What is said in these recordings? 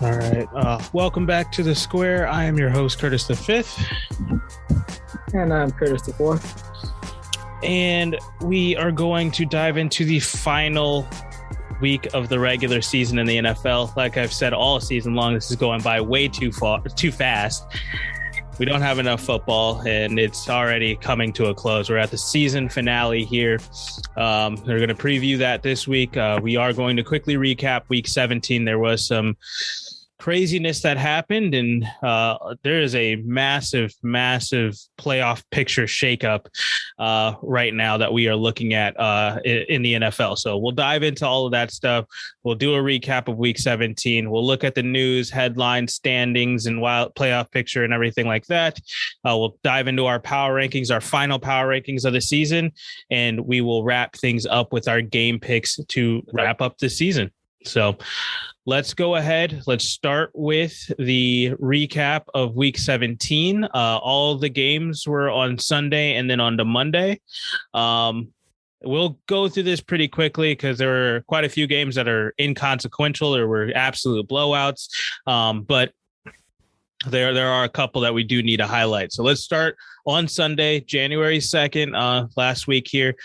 All right. Welcome back to the Square. I am your host, Curtis the Fifth. And I'm Curtis the Fourth. And we are going to dive into the final week of the regular season in the NFL. Like I've said all season long, this is going by way too fast. We don't have enough football, and it's already coming to a close. We're at the season finale here. We're going to preview that this week. We are going to quickly recap Week 17. There was some craziness that happened, and there is a massive playoff picture shakeup right now that we are looking at in the NFL. So we'll dive into all of that stuff. We'll do a recap of Week 17. We'll look at the news, headlines, standings, and wild playoff picture and everything like that. We'll dive into our power rankings, our final power rankings of the season, and we will wrap things up with our game picks to wrap up the season. So let's go ahead. Let's start with the recap of Week 17. All the games were on Sunday and then on to Monday. We'll go through this pretty quickly because there were quite a few games that are inconsequential. There were absolute blowouts, but there are a couple that we do need to highlight. So let's start on Sunday, January 2nd, last week here.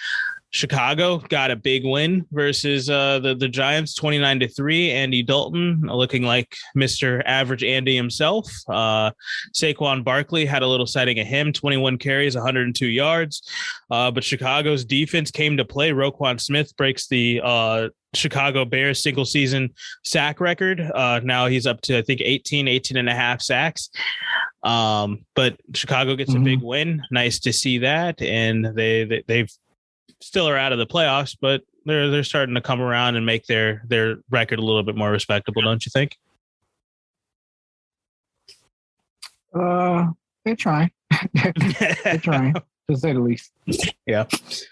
Chicago got a big win versus the Giants, 29-3. Andy Dalton looking like Mr. Average Andy himself. Saquon Barkley had a little sighting of him, 21 carries, 102 yards. But Chicago's defense came to play. Roquan Smith breaks the Chicago Bears single season sack record. Now he's up to, I think, 18 and a half sacks. But Chicago gets a big win. Nice to see that. And they've still are out of the playoffs, but they're starting to come around and make their record a little bit more respectable, don't you think? They're trying. They're trying, to say the least. Yeah.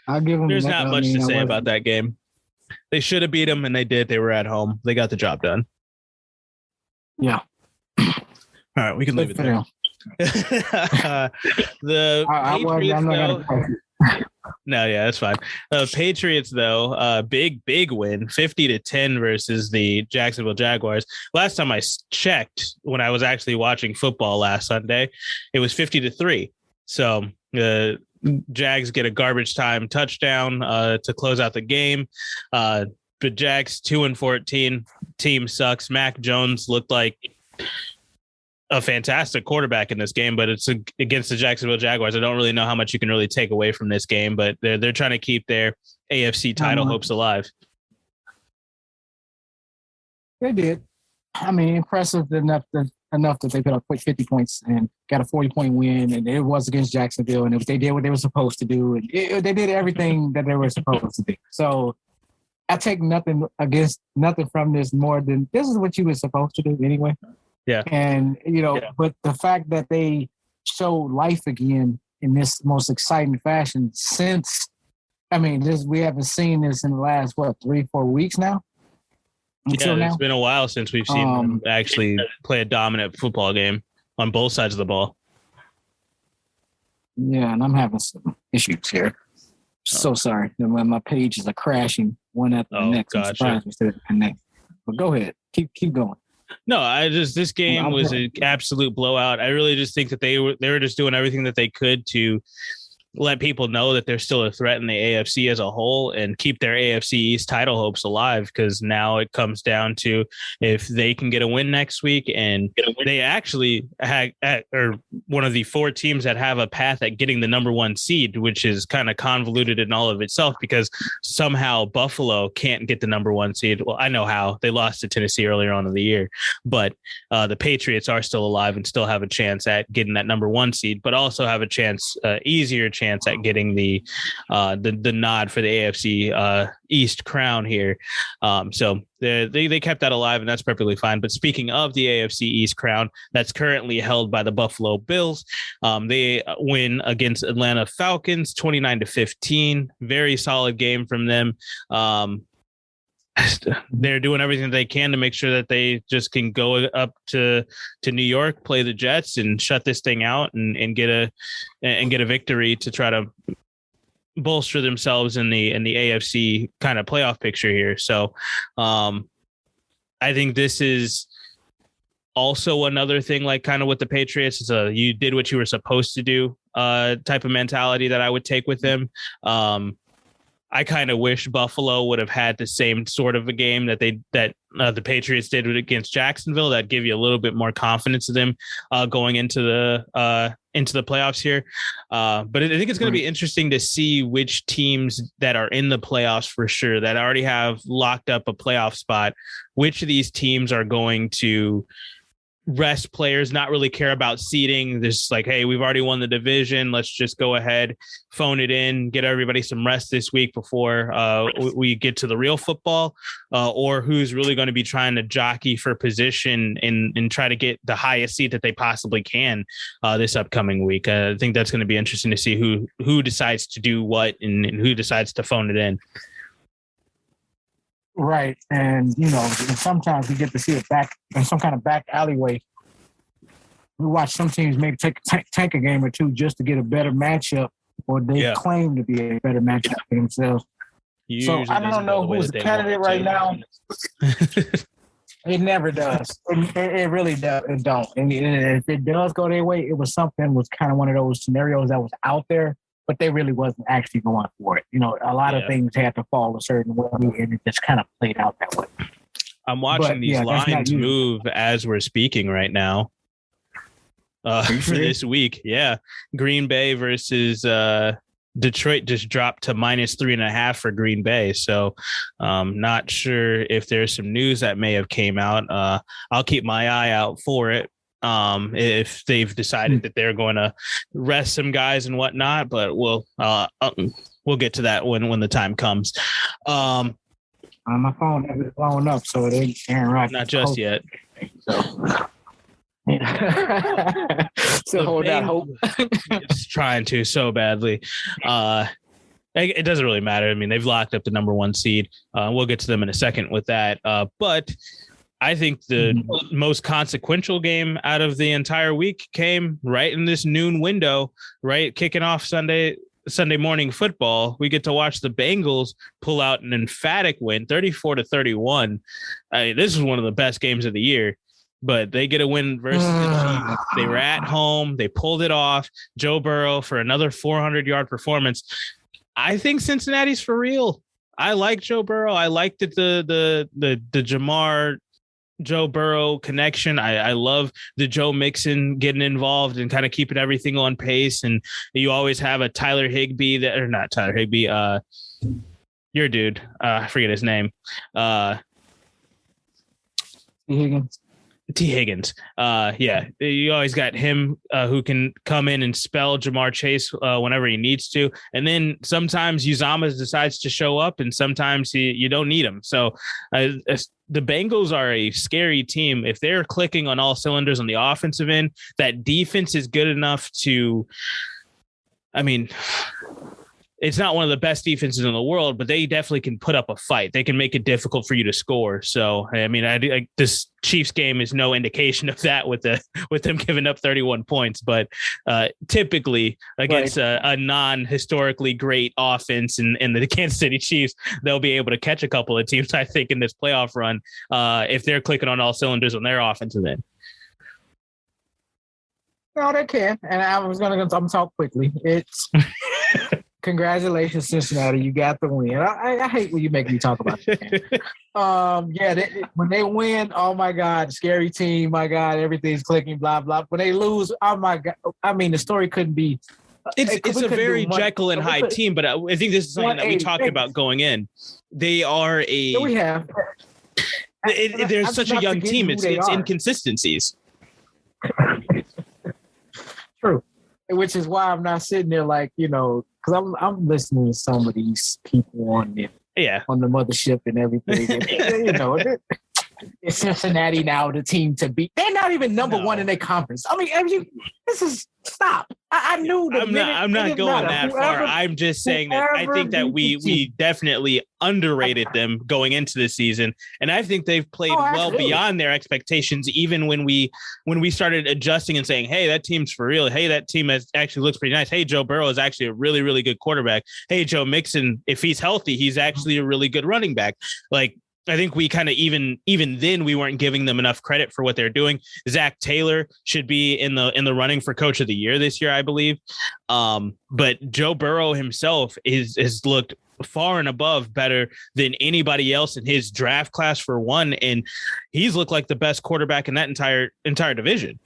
I'll give them. There's not much to say about that game. They should have beat them, and they did. They were at home. They got the job done. Yeah. All right, we can leave it there. No, yeah, that's fine. Patriots, though, big win, 50-10 versus the Jacksonville Jaguars. Last time I checked, when I was actually watching football last Sunday, it was 50-3. So the Jags get a garbage time touchdown to close out the game. But Jags 2-14, team sucks. Mac Jones looked like a fantastic quarterback in this game, but it's against the Jacksonville Jaguars. I don't really know how much you can really take away from this game, but they're trying to keep their AFC title hopes alive. They did. I mean, impressive enough that they put up 50 points and got a 40-point win, and it was against Jacksonville, and they did what they were supposed to do, and they did everything that they were supposed to do. So I take nothing from this more than this is what you were supposed to do anyway. Yeah. And, but the fact that they showed life again in this most exciting fashion since, we haven't seen this in the last, 3-4 weeks now? It's been a while since we've seen them actually play a dominant football game on both sides of the ball. Yeah, and I'm having some issues here. So sorry. My pages are crashing one after the next. Gotcha. I'm surprised we connect. But go ahead. Keep going. No, this game was an absolute blowout. I really just think that they were just doing everything that they could to let people know that they're still a threat in the AFC as a whole and keep their AFC East title hopes alive, because now it comes down to if they can get a win next week, and they actually are one of the 4 teams that have a path at getting the number 1 seed, which is kind of convoluted in all of itself because somehow Buffalo can't get the number 1 seed. Well, I know how. They lost to Tennessee earlier on in the year, but the Patriots are still alive and still have a chance at getting that number 1 seed, but also have a easier chance at getting the nod for the AFC East crown here. So they kept that alive, and that's perfectly fine. But speaking of the AFC East crown, that's currently held by the Buffalo Bills. They win against Atlanta Falcons 29-15. Very solid game from them. They're doing everything they can to make sure that they just can go up to New York, play the Jets, and shut this thing out and get a victory to try to bolster themselves in the AFC kind of playoff picture here. So I think this is also another thing, like kind of with the Patriots, is you did what you were supposed to do type of mentality that I would take with them. I kind of wish Buffalo would have had the same sort of a game that the Patriots did against Jacksonville. That'd give you a little bit more confidence in them going into the playoffs here. But I think it's going to be interesting to see which teams that are in the playoffs for sure, that already have locked up a playoff spot, which of these teams are going to rest players, not really care about seeding. There's like, hey, we've already won the division. Let's just go ahead, phone it in, get everybody some rest this week before we get to the real football, or who's really going to be trying to jockey for position and try to get the highest seed that they possibly can this upcoming week. I think that's going to be interesting to see who decides to do what and who decides to phone it in. Right. And, sometimes we get to see it back in some kind of back alleyway. We watch some teams maybe tank a game or two just to get a better matchup, or they claim to be a better matchup for themselves. So I don't know who's the candidate right now. It never does. It really does. It don't. And if it does go their way, it was kind of one of those scenarios that was out there, but they really wasn't actually going for it. A lot of things had to fall a certain way, and it just kind of played out that way. I'm watching these lines move as we're speaking right now for this week. Yeah. Green Bay versus Detroit just dropped to -3.5 for Green Bay. So not sure if there's some news that may have came out. I'll keep my eye out for it. If they've decided that they're going to rest some guys and whatnot, but we'll get to that when the time comes. My phone is blowing up, so it ain't Aaron Rodgers. Not just yet. So hold out hope. It's trying to so badly. It doesn't really matter. I mean, they've locked up the number 1 seed. We'll get to them in a second with that. But I think the most consequential game out of the entire week came right in this noon window, right? Kicking off Sunday morning football. We get to watch the Bengals pull out an emphatic win, 34-31. This is one of the best games of the year, but they get a win versus the Chiefs. They were at home. They pulled it off. Joe Burrow for another 400-yard performance. I think Cincinnati's for real. I like Joe Burrow. I like the Jamar Joe Burrow connection. I love the Joe Mixon getting involved and kind of keeping everything on pace. And you always have a Tyler Higbee not Tyler Higbee. Your dude. I forget his name. T. Higgins. You always got him who can come in and spell Jamar Chase whenever he needs to. And then sometimes Uzama decides to show up, and sometimes you don't need him. So the Bengals are a scary team. If they're clicking on all cylinders on the offensive end, that defense is good enough to, it's not one of the best defenses in the world, but they definitely can put up a fight. They can make it difficult for you to score. So, this Chiefs game is no indication of that with them giving up 31 points. But typically against a non-historically great offense in the Kansas City Chiefs, they'll be able to catch a couple of teams, I think, in this playoff run if they're clicking on all cylinders on their offensive end. No, they can. And I'm going to talk quickly. It's... Congratulations, Cincinnati. You got the win. I hate when you make me talk about it. When they win, oh, my God, scary team. My God, everything's clicking, blah, blah. When they lose, oh, my God. The story couldn't be. It's a very Jekyll and Hyde team, but I think this is something that we talked about going in. They are a – we have. They're such a young team. It's inconsistencies. True. Which is why I'm not sitting there like, because I'm listening to some of these people on the mothership and everything. And, it's Cincinnati now, the team to beat. They're not even number 1 in their conference. This is stop. I knew. I'm not going that far. I'm just saying that I think that we definitely underrated them going into the season, and I think they've played well beyond their expectations. Even when we started adjusting and saying, "Hey, that team's for real. Hey, that team actually looks pretty nice. Hey, Joe Burrow is actually a really, really good quarterback. Hey, Joe Mixon, if he's healthy, he's actually a really good running back." Like, I think we kind of even then we weren't giving them enough credit for what they're doing. Zach Taylor should be in the running for coach of the year this year, I believe. But Joe Burrow himself has looked far and above better than anybody else in his draft class for one, and he's looked like the best quarterback in that entire division.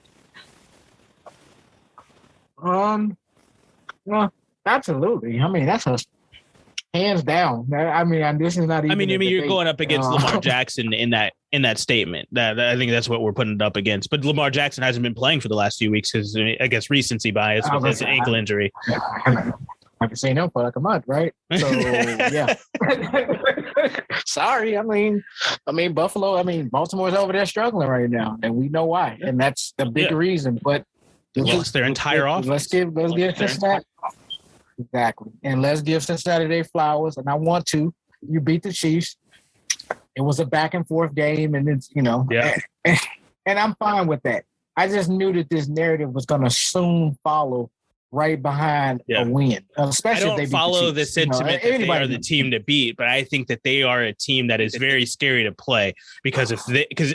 Well, absolutely. I mean, that's a hands down. I mean, this is not even. I mean, you're going up against Lamar Jackson in that statement. That I think that's what we're putting it up against. But Lamar Jackson hasn't been playing for the last few weeks because I guess recency bias with his ankle injury. I've been saying that for like a month, right? So yeah. Sorry, I mean, Baltimore's over there struggling right now, and we know why, and that's the big reason. But lost their entire offense. Let's give Cincinnati. Exactly. And let's give Cincinnati their flowers. And I want to. You beat the Chiefs. It was a back and forth game. And it's, and I'm fine with that. I just knew that this narrative was going to soon follow right behind a win. Especially if they beat follow the the sentiment that they are the team to beat, but I think that they are a team that is very scary to play because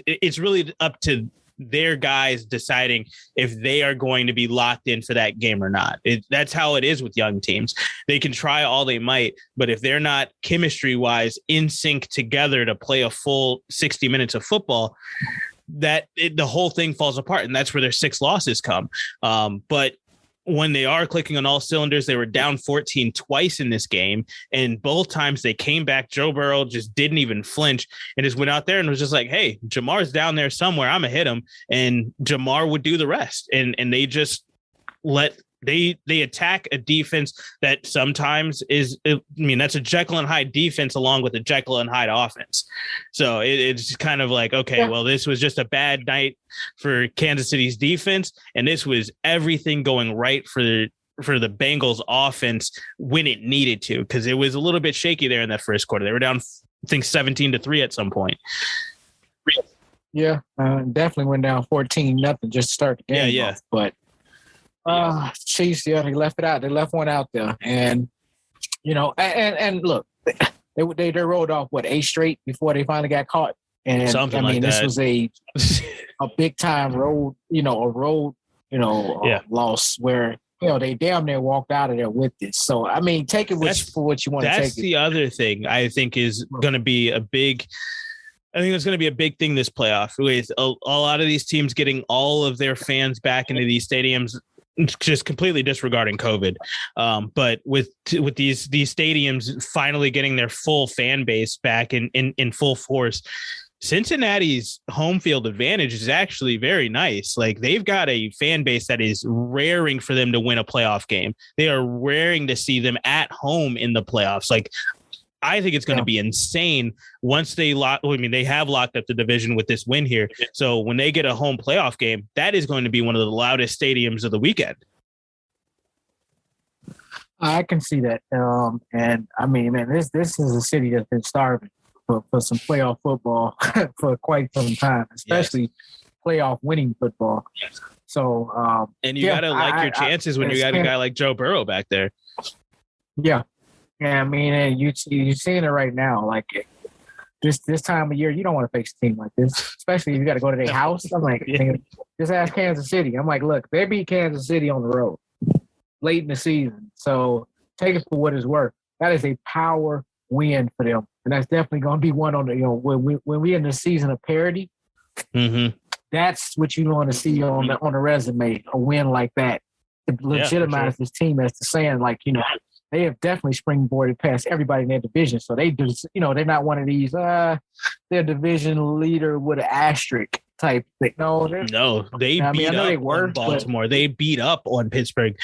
it's really up to their guys deciding if they are going to be locked in for that game or not. That's how it is with young teams. They can try all they might, but if they're not chemistry wise in sync together to play a full 60 minutes of football, the whole thing falls apart. And that's where their 6 losses come. But when they are clicking on all cylinders, they were down 14 twice in this game. And both times they came back. Joe Burrow just didn't even flinch and just went out there and was just like, hey, Jamar's down there somewhere. I'm going to hit him. And Jamar would do the rest. And they just they attack a defense that sometimes that's a Jekyll and Hyde defense along with a Jekyll and Hyde offense. So it's kind of like, okay, well, this was just a bad night for Kansas City's defense, and this was everything going right for the Bengals offense when it needed to, because it was a little bit shaky there in that first quarter. They were down, I think, 17-3 at some point. Yeah, definitely went down 14-0 just to start the game off, but Chiefs, they left it out. They left one out there, and and look, they rolled off 8 straight before they finally got caught. And something like that. This was a big time road, loss where they damn near walked out of there with this. So I mean, take it for what you want to take. That's the other thing I think is going to be a big. I think it's going to be a big thing this playoff with a lot of these teams getting all of their fans back into these stadiums, just completely disregarding COVID. But with these stadiums finally getting their full fan base back in full force, Cincinnati's home field advantage is actually very nice. Like, they've got a fan base that is raring for them to win a playoff game. They are raring to see them at home in the playoffs. Like, I think it's going to be insane once they have locked up the division with this win here. So when they get a home playoff game, that is going to be one of the loudest stadiums of the weekend. I can see that. And I mean, man, this is a city that's been starving for some playoff football for quite some time, especially playoff winning football. Yes. So, and you got to like your chances when you got a guy like Joe Burrow back there. Yeah. Yeah, I mean, you're seeing it right now. Like, this time of year, you don't want to face a team like this, especially if you got to go to their house. I'm like, just ask Kansas City. I'm like, look, they beat Kansas City on the road late in the season. So take it for what it's worth. That is a power win for them. And that's definitely going to be one on the, when we're in the season of parity, that's what you want to see on the resume, a win like that to legitimize this team as to saying, like, they have definitely springboarded past everybody in their division. So they just, they're not one of these, their division leader with an asterisk type thing. No, they beat up on Baltimore. They beat up on Pittsburgh.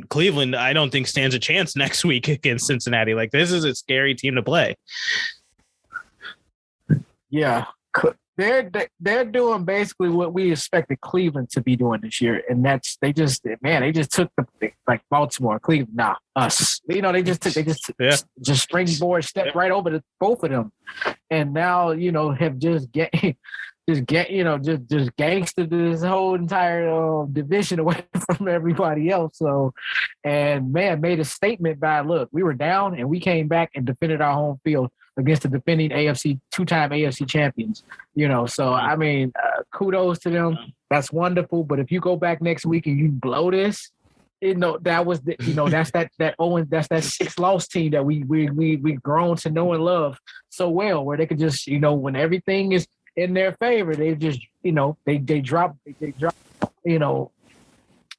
Cleveland, I don't think stands a chance next week against Cincinnati. Like, this is a scary team to play. Yeah. They're doing basically what we expected Cleveland to be doing this year, and that's they just took Baltimore, Cleveland, us. They just springboard step right over both of them, and now have just gangstered this whole entire division away from everybody else. So, and made a statement by, look, we were down and we came back and defended our home field against the defending two-time AFC champions. So I mean, kudos to them. That's wonderful. But if you go back next week and you blow this, that was that's that Owen, that's that 6-loss team that we grown to know and love so well, where they could just when everything is in their favor, they just they drop.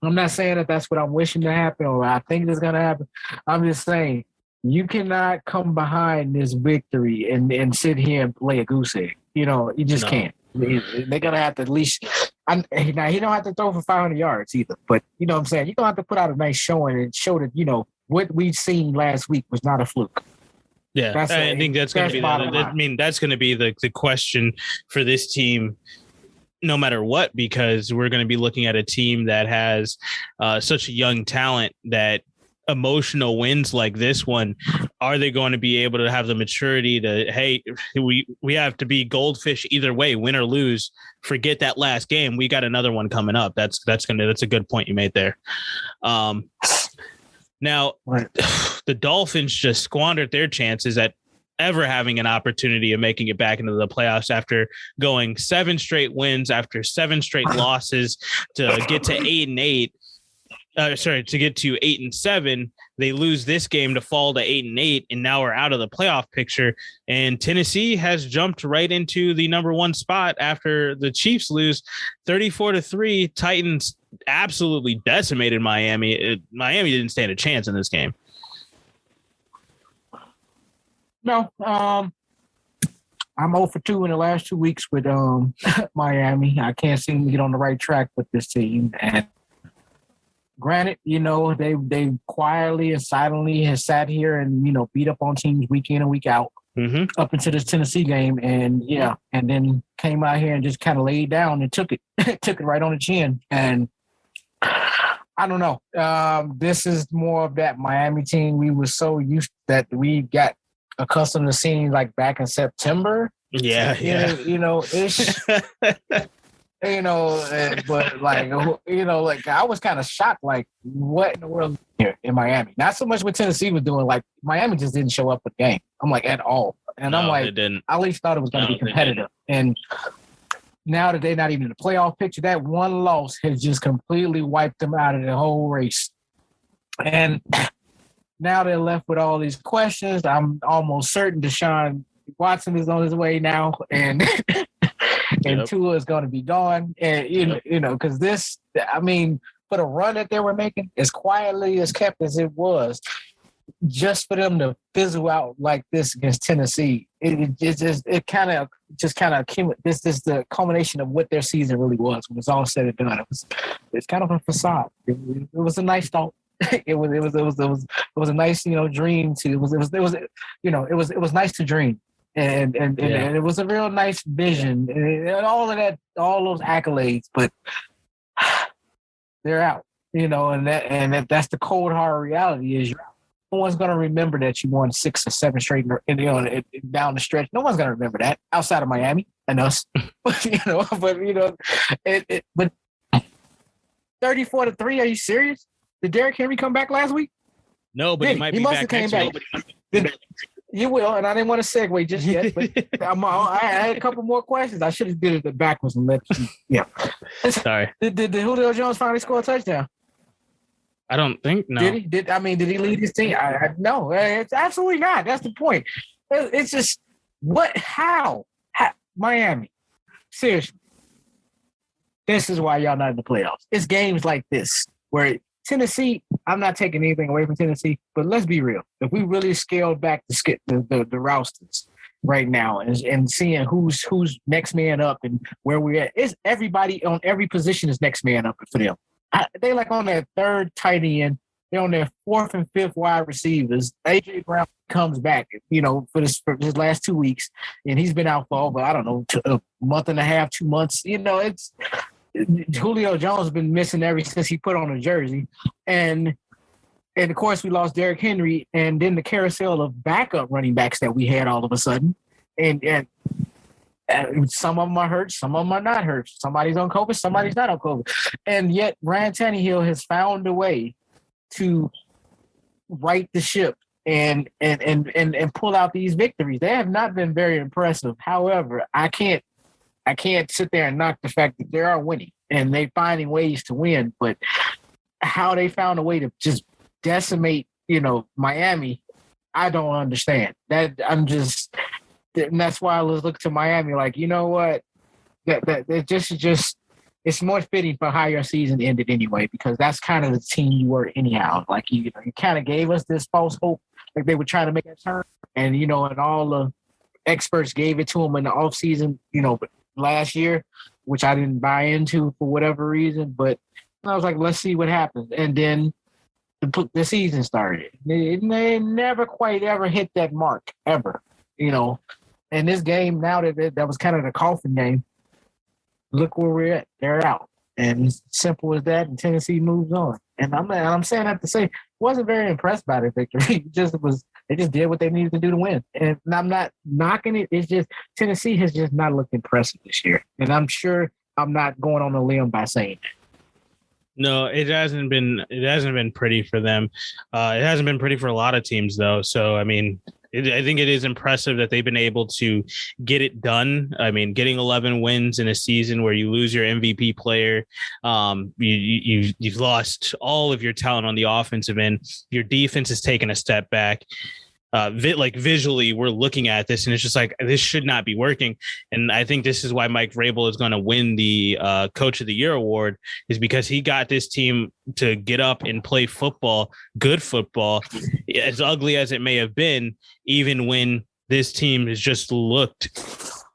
I'm not saying that that's what I'm wishing to happen or I think is going to happen. I'm just saying you cannot come behind this victory and sit here and play a goose egg. You just can't. They're going to have to at least – now, he don't have to throw for 500 yards either. But, you know what I'm saying, you're going to have to put out a nice showing and show that, what we've seen last week was not a fluke. Yeah, I think that's going to be that's going to be the question for this team no matter what, because we're going to be looking at a team that has such a young talent that emotional wins like this one, are they going to be able to have the maturity to, hey, we have to be goldfish either way, win or lose, forget that last game. We got another one coming up. That's a good point you made there. Now, the Dolphins just squandered their chances at ever having an opportunity of making it back into the playoffs after going 7 straight wins, after 7 straight losses to get to 8-8. To get to 8-7. They lose this game to fall to 8-8, and now we're out of the playoff picture. And Tennessee has jumped right into the number 1 spot after the Chiefs lose 34-3. Titans absolutely decimated Miami. Miami didn't stand a chance in this game. No, I'm 0 for 2 in the last 2 weeks with Miami. I can't seem to get on the right track with this team. And granted, they quietly and silently has sat here and, beat up on teams week in and week out up into this Tennessee game. And and then came out here and just kind of laid down and took it right on the chin. And I don't know. This is more of that Miami team we were so used that we got accustomed to seeing like back in September. Yeah. It's but like I was kind of shocked, like what in the world here in Miami? Not so much what Tennessee was doing, like Miami just didn't show up for the game. I'm like at all. And I'm like, I at least thought it was going to be competitive. And now that they're not even in the playoff picture, that one loss has just completely wiped them out of the whole race. And now they're left with all these questions. I'm almost certain Deshaun Watson is on his way now, and and Tua is going to be gone. And because this, I mean, for the run that they were making, as quietly as kept as it was, just for them to fizzle out like this against Tennessee, it kind of accumulated. This is the culmination of what their season really was when it's all said and done. It's kind of a facade. It was a nice thought. It was a nice dream to it was nice to dream and it was a real nice vision and all of that, all those accolades, but they're out, and that's the cold hard reality is no one's going to remember that you won 6 or 7 straight down the stretch. No one's going to remember that outside of Miami and us. but 34-3, are you serious? Did Derrick Henry come back last week? No, but he might be back next week. You will, and I didn't want to segue just yet, but I had a couple more questions. I should have did it backwards and let you. Yeah. Sorry. Did Julio Jones finally score a touchdown? I don't think. No. Did he? Did he lead his team? No, it's absolutely not. That's the point. It's just how Miami. Seriously. This is why y'all not in the playoffs. It's games like this where Tennessee, I'm not taking anything away from Tennessee, but let's be real. If we really scaled back the rosters right now and seeing who's next man up and where we're at, it's everybody on every position is next man up for them. They like on their 3rd tight end. They're on their 4th and 5th wide receivers. A.J. Brown comes back, for his last 2 weeks, and he's been out for over, I don't know, a month and a half, 2 months. It's Julio Jones has been missing ever since he put on a jersey. And of course, we lost Derrick Henry, and then the carousel of backup running backs that we had all of a sudden. And some of them are hurt, some of them are not hurt. Somebody's on COVID, somebody's not on COVID. And yet Ryan Tannehill has found a way to right the ship and pull out these victories. They have not been very impressive. However, I can't sit there and knock the fact that they are winning and they finding ways to win. But how they found a way to just decimate, Miami, I don't understand. And that's why I was looking to Miami like, you know what, that just it's more fitting for how your season ended anyway, because that's kind of the team you were anyhow. Like you kind of gave us this false hope, like they were trying to make a turn, and and all the experts gave it to them in the offseason, last year, which I didn't buy into for whatever reason. But I was like, let's see what happens, and then the season started. They never quite ever hit that mark ever, And this game now that was kind of the coffin game. Look where we're at. They're out. And it's simple as that. And Tennessee moves on. And I'm saying that to say, wasn't very impressed by the victory. They just did what they needed to do to win. And I'm not knocking it. It's just Tennessee has just not looked impressive this year. And I'm sure I'm not going on a limb by saying that. No, it hasn't been pretty for them. It hasn't been pretty for a lot of teams though. So I mean, I think it is impressive that they've been able to get it done. I mean, getting 11 wins in a season where you lose your MVP player, you've lost all of your talent on the offensive end. Your defense has taken a step back. Visually, we're looking at this and it's just like, this should not be working. And I think this is why Mike Vrabel is going to win the Coach of the Year award, is because he got this team to get up and play football, good football, as ugly as it may have been, even when this team has just looked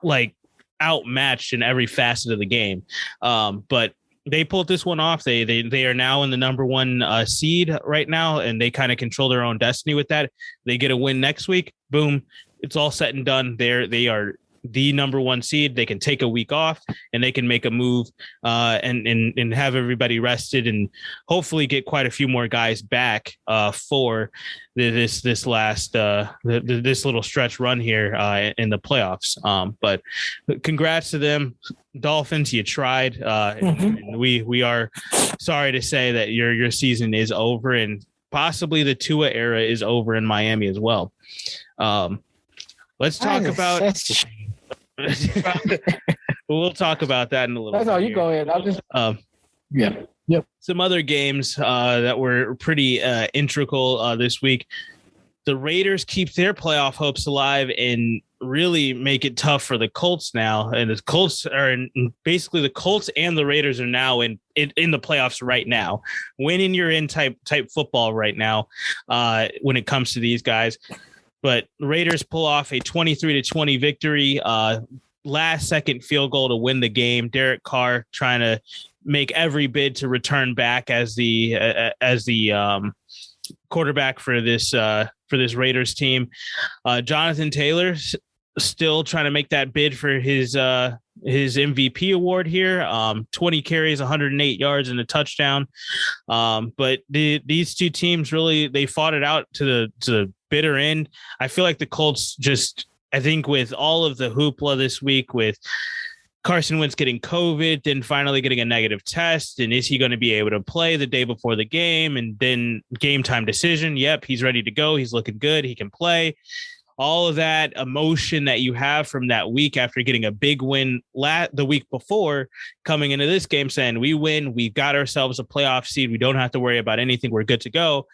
like outmatched in every facet of the game. But they pulled this one off. They are now in the number one seed right now, and they kind of control their own destiny with that. They get a win next week. Boom. It's all set and done. They are the number one seed. They can take a week off and they can make a move and have everybody rested and hopefully get quite a few more guys back for this last this little stretch run here in the playoffs. But congrats to them, Dolphins. You tried. And we are sorry to say that your season is over, and possibly the Tua era is over in Miami as well. Let's talk about. We'll talk about that in a little bit. That's all. You go ahead. I'll just. Yeah. Yep. Some other games that were pretty integral this week. The Raiders keep their playoff hopes alive and really make it tough for the Colts now. And the Colts are basically the Colts and the Raiders are now in the playoffs right now. Winning you're in type football right now when it comes to these guys. But the Raiders pull off a 23-20 victory. Last second field goal to win the game. Derek Carr trying to make every bid to return back as the quarterback for this Raiders team. Jonathan Taylor still trying to make that bid for his MVP award here. 20 carries, 108 yards and a touchdown. But these two teams really, they fought it out to the bitter end. I feel like the Colts just, I think with all of the hoopla this week with Carson Wentz getting COVID, then finally getting a negative test, and is he going to be able to play the day before the game? And then game time decision. Yep, he's ready to go. He's looking good. He can play. All of that emotion that you have from that week after getting a big win the week before, coming into this game saying, we win, we've got ourselves a playoff seed, we don't have to worry about anything, we're good to go.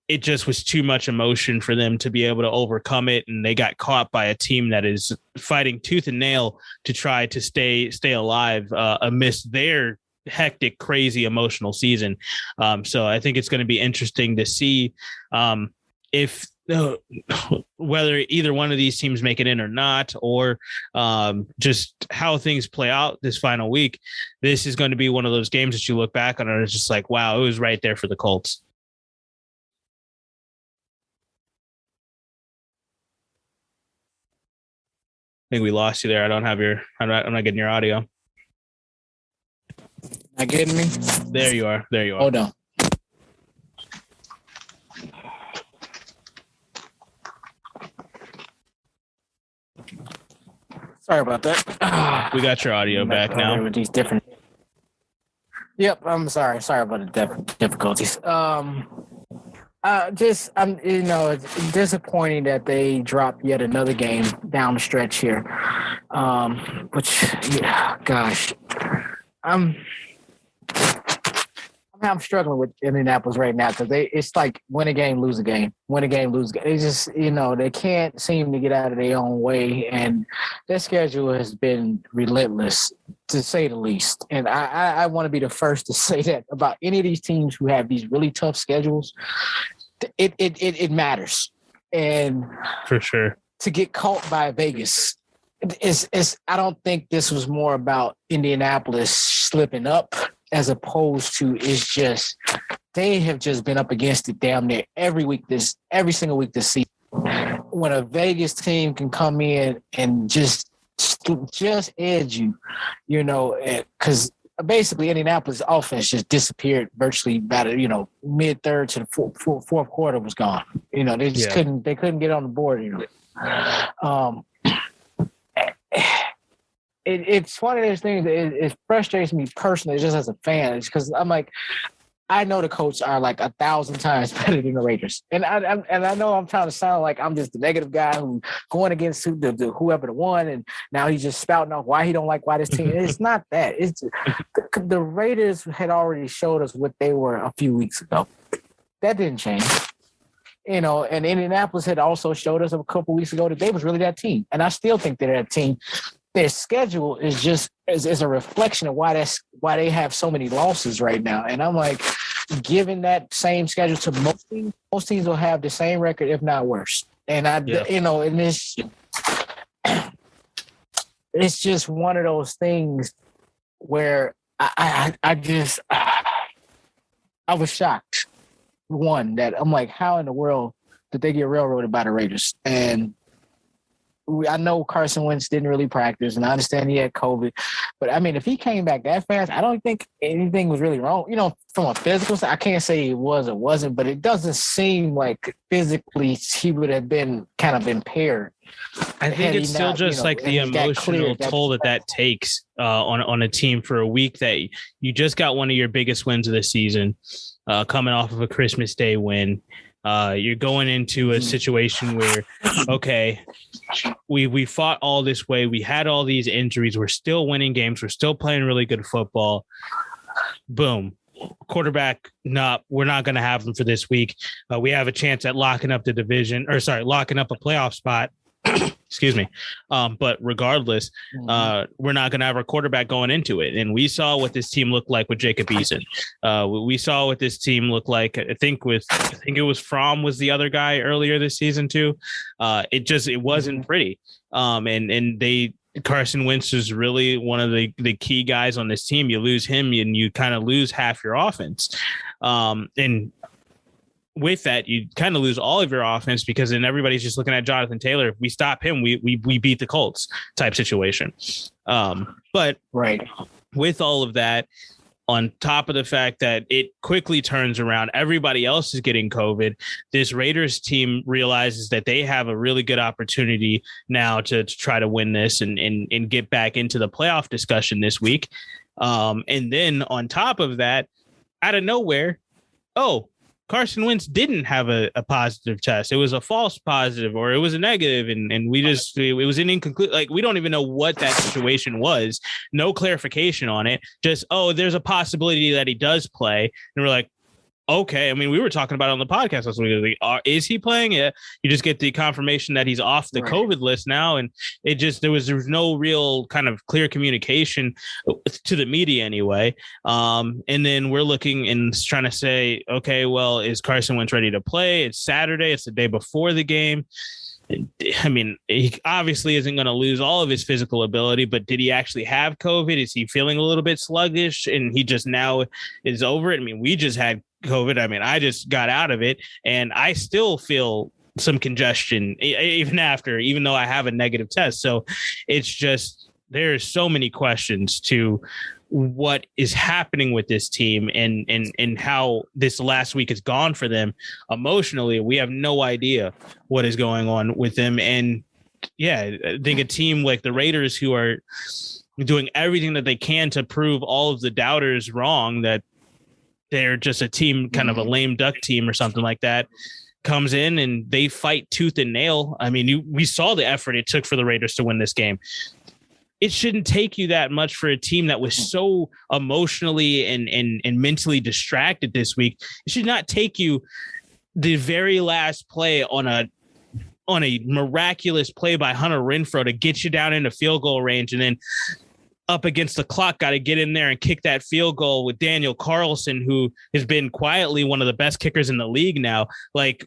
It just was too much emotion for them to be able to overcome it. And they got caught by a team that is fighting tooth and nail to try to stay alive amidst their hectic, crazy, emotional season. So I think it's going to be interesting to see if whether either one of these teams make it in or not, or just how things play out this final week. This is going to be one of those games that you look back on and it's just like, wow, it was right there for the Colts. I think we lost you there. I'm not getting your audio. Not getting me? There you are. Hold on. Sorry about that. We got your audio back now. With these different. Yep, I'm sorry. Sorry about the difficulties. It's disappointing that they dropped yet another game down the stretch here. Gosh, I'm I'm struggling with Indianapolis right now because it's like win a game, lose a game, win a game, lose a game. They just, they can't seem to get out of their own way, and their schedule has been relentless, to say the least. And I want to be the first to say that about any of these teams who have these really tough schedules. It matters, and for sure, to get caught by Vegas. I don't think this was more about Indianapolis slipping up as opposed to they have just been up against it damn near every single week this season. When a Vegas team can come in and just edge you, because basically Indianapolis offense just disappeared virtually about mid third to the fourth quarter was gone. They just couldn't get on the board anyway. It's one of those things that it frustrates me personally, just as a fan. It's because I'm like, I know the Colts are like 1,000 times better than the Raiders, and I know I'm trying to sound like I'm just the negative guy who going against whoever the one, and now he's just spouting off why he don't like why this team. It's not that. It's the Raiders had already showed us what they were a few weeks ago. That didn't change. And Indianapolis had also showed us a couple weeks ago that they was really that team, and I still think they're that team. Their schedule is a reflection of why they have so many losses right now. And I'm like, given that same schedule to most teams will have the same record, if not worse. And and it's just one of those things where I was shocked. One, that I'm like, how in the world did they get railroaded by the Raiders? And I know Carson Wentz didn't really practice, and I understand he had COVID. But, I mean, if he came back that fast, I don't think anything was really wrong. From a physical side, I can't say it was or wasn't, but it doesn't seem like physically he would have been kind of impaired. I think it's still just like the emotional toll that takes on a team for a week that you just got one of your biggest wins of the season, coming off of a Christmas Day win. You're going into a situation where, okay, we fought all this way. We had all these injuries. We're still winning games. We're still playing really good football. Boom. Quarterback, we're not going to have them for this week. We have a chance at locking up a playoff spot. Excuse me. But regardless, we're not going to have our quarterback going into it. And we saw what this team looked like with Jacob Eason. We saw what this team looked like. I think it was Fromm was the other guy earlier this season too. It wasn't pretty. And Carson Wentz is really one of the key guys on this team. You lose him and you kind of lose half your offense. And with that, you kind of lose all of your offense because then everybody's just looking at Jonathan Taylor. If we stop him, we beat the Colts type situation. But right with all of that, on top of the fact that it quickly turns around, everybody else is getting COVID. This Raiders team realizes that they have a really good opportunity now to try to win this and get back into the playoff discussion this week. And then on top of that, out of nowhere, Carson Wentz didn't have a positive test. It was a false positive or it was a negative. And it was an inconclusive. Like, we don't even know what that situation was. No clarification on it. Just, there's a possibility that he does play. And we're like, okay. I mean, we were talking about it on the podcast last week. Is he playing it? You just get the confirmation that he's off the COVID list now. And there was no real kind of clear communication to the media anyway. And then we're looking and trying to say, okay, well, is Carson Wentz ready to play? It's Saturday. It's the day before the game. I mean, he obviously isn't going to lose all of his physical ability, but did he actually have COVID? Is he feeling a little bit sluggish and he just now is over it? I mean, we just had COVID. I mean, I just got out of it and I still feel some congestion even though I have a negative test. So it's just, there's so many questions to what is happening with this team and how this last week has gone for them emotionally. We have no idea what is going on with them. And I think a team like the Raiders, who are doing everything that they can to prove all of the doubters wrong, that they're just a team, kind of a lame duck team or something like that, comes in and they fight tooth and nail. I mean, we saw the effort it took for the Raiders to win this game. It shouldn't take you that much for a team that was so emotionally and mentally distracted this week. It should not take you the very last play on a miraculous play by Hunter Renfrow to get you down into field goal range, and then up against the clock, got to get in there and kick that field goal with Daniel Carlson, who has been quietly one of the best kickers in the league now. Like,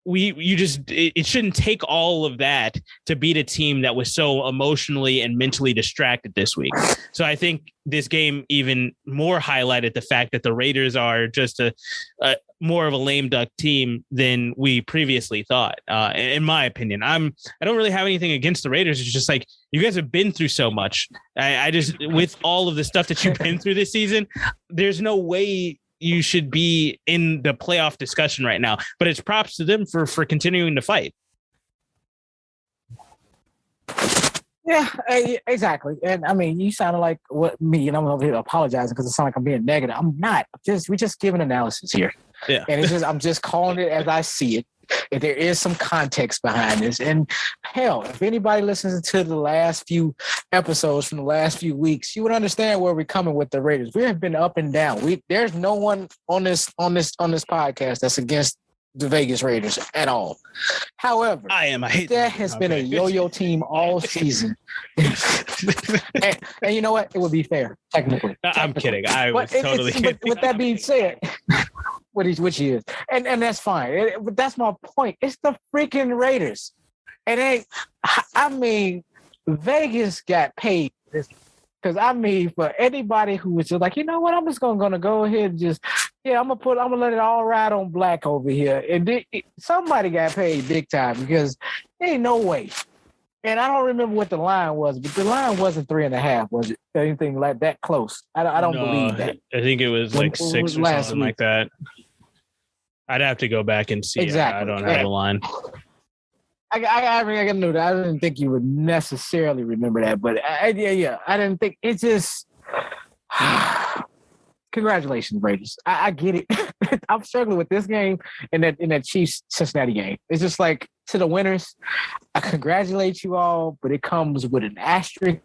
it shouldn't take all of that to beat a team that was so emotionally and mentally distracted this week. So I think this game even more highlighted the fact that the Raiders are just a more of a lame duck team than we previously thought. In my opinion, I don't really have anything against the Raiders. It's just like, you guys have been through so much. I just, with all of the stuff that you've been through this season, there's no way you should be in the playoff discussion right now, but it's props to them for continuing to fight. Yeah, exactly. And I mean, you sounded like me, and I'm over here apologizing because it sounds like I'm being negative. I'm not. We're just giving analysis here. Yeah. And I'm just calling it as I see it. If there is some context behind this. And hell, if anybody listens to the last few episodes from the last few weeks, you would understand where we're coming with the Raiders. We have been up and down. There's no one on this podcast that's against the Vegas Raiders at all. However, there has been a yo-yo team all season. and you know what? It would be fair, technically. I'm kidding. But with that being said, which he is, and that's fine. But that's my point. It's the freaking Raiders. And Vegas got paid this. Because for anybody who was just like, you know what, I'm just gonna go ahead and I'm gonna let it all ride on black over here. And somebody got paid big time, because there ain't no way. And I don't remember what the line was, but the line wasn't 3.5, was it? Anything like that close? I don't believe that. I think it was like 6 or something like that. I'd have to go back and see. Exactly. I don't have the line. I gotta know that. I didn't think you would necessarily remember that, but I didn't think it's just. Congratulations, Raiders. I get it. I'm struggling with this game and that Chiefs Cincinnati game. It's just like, to the winners, I congratulate you all, but it comes with an asterisk,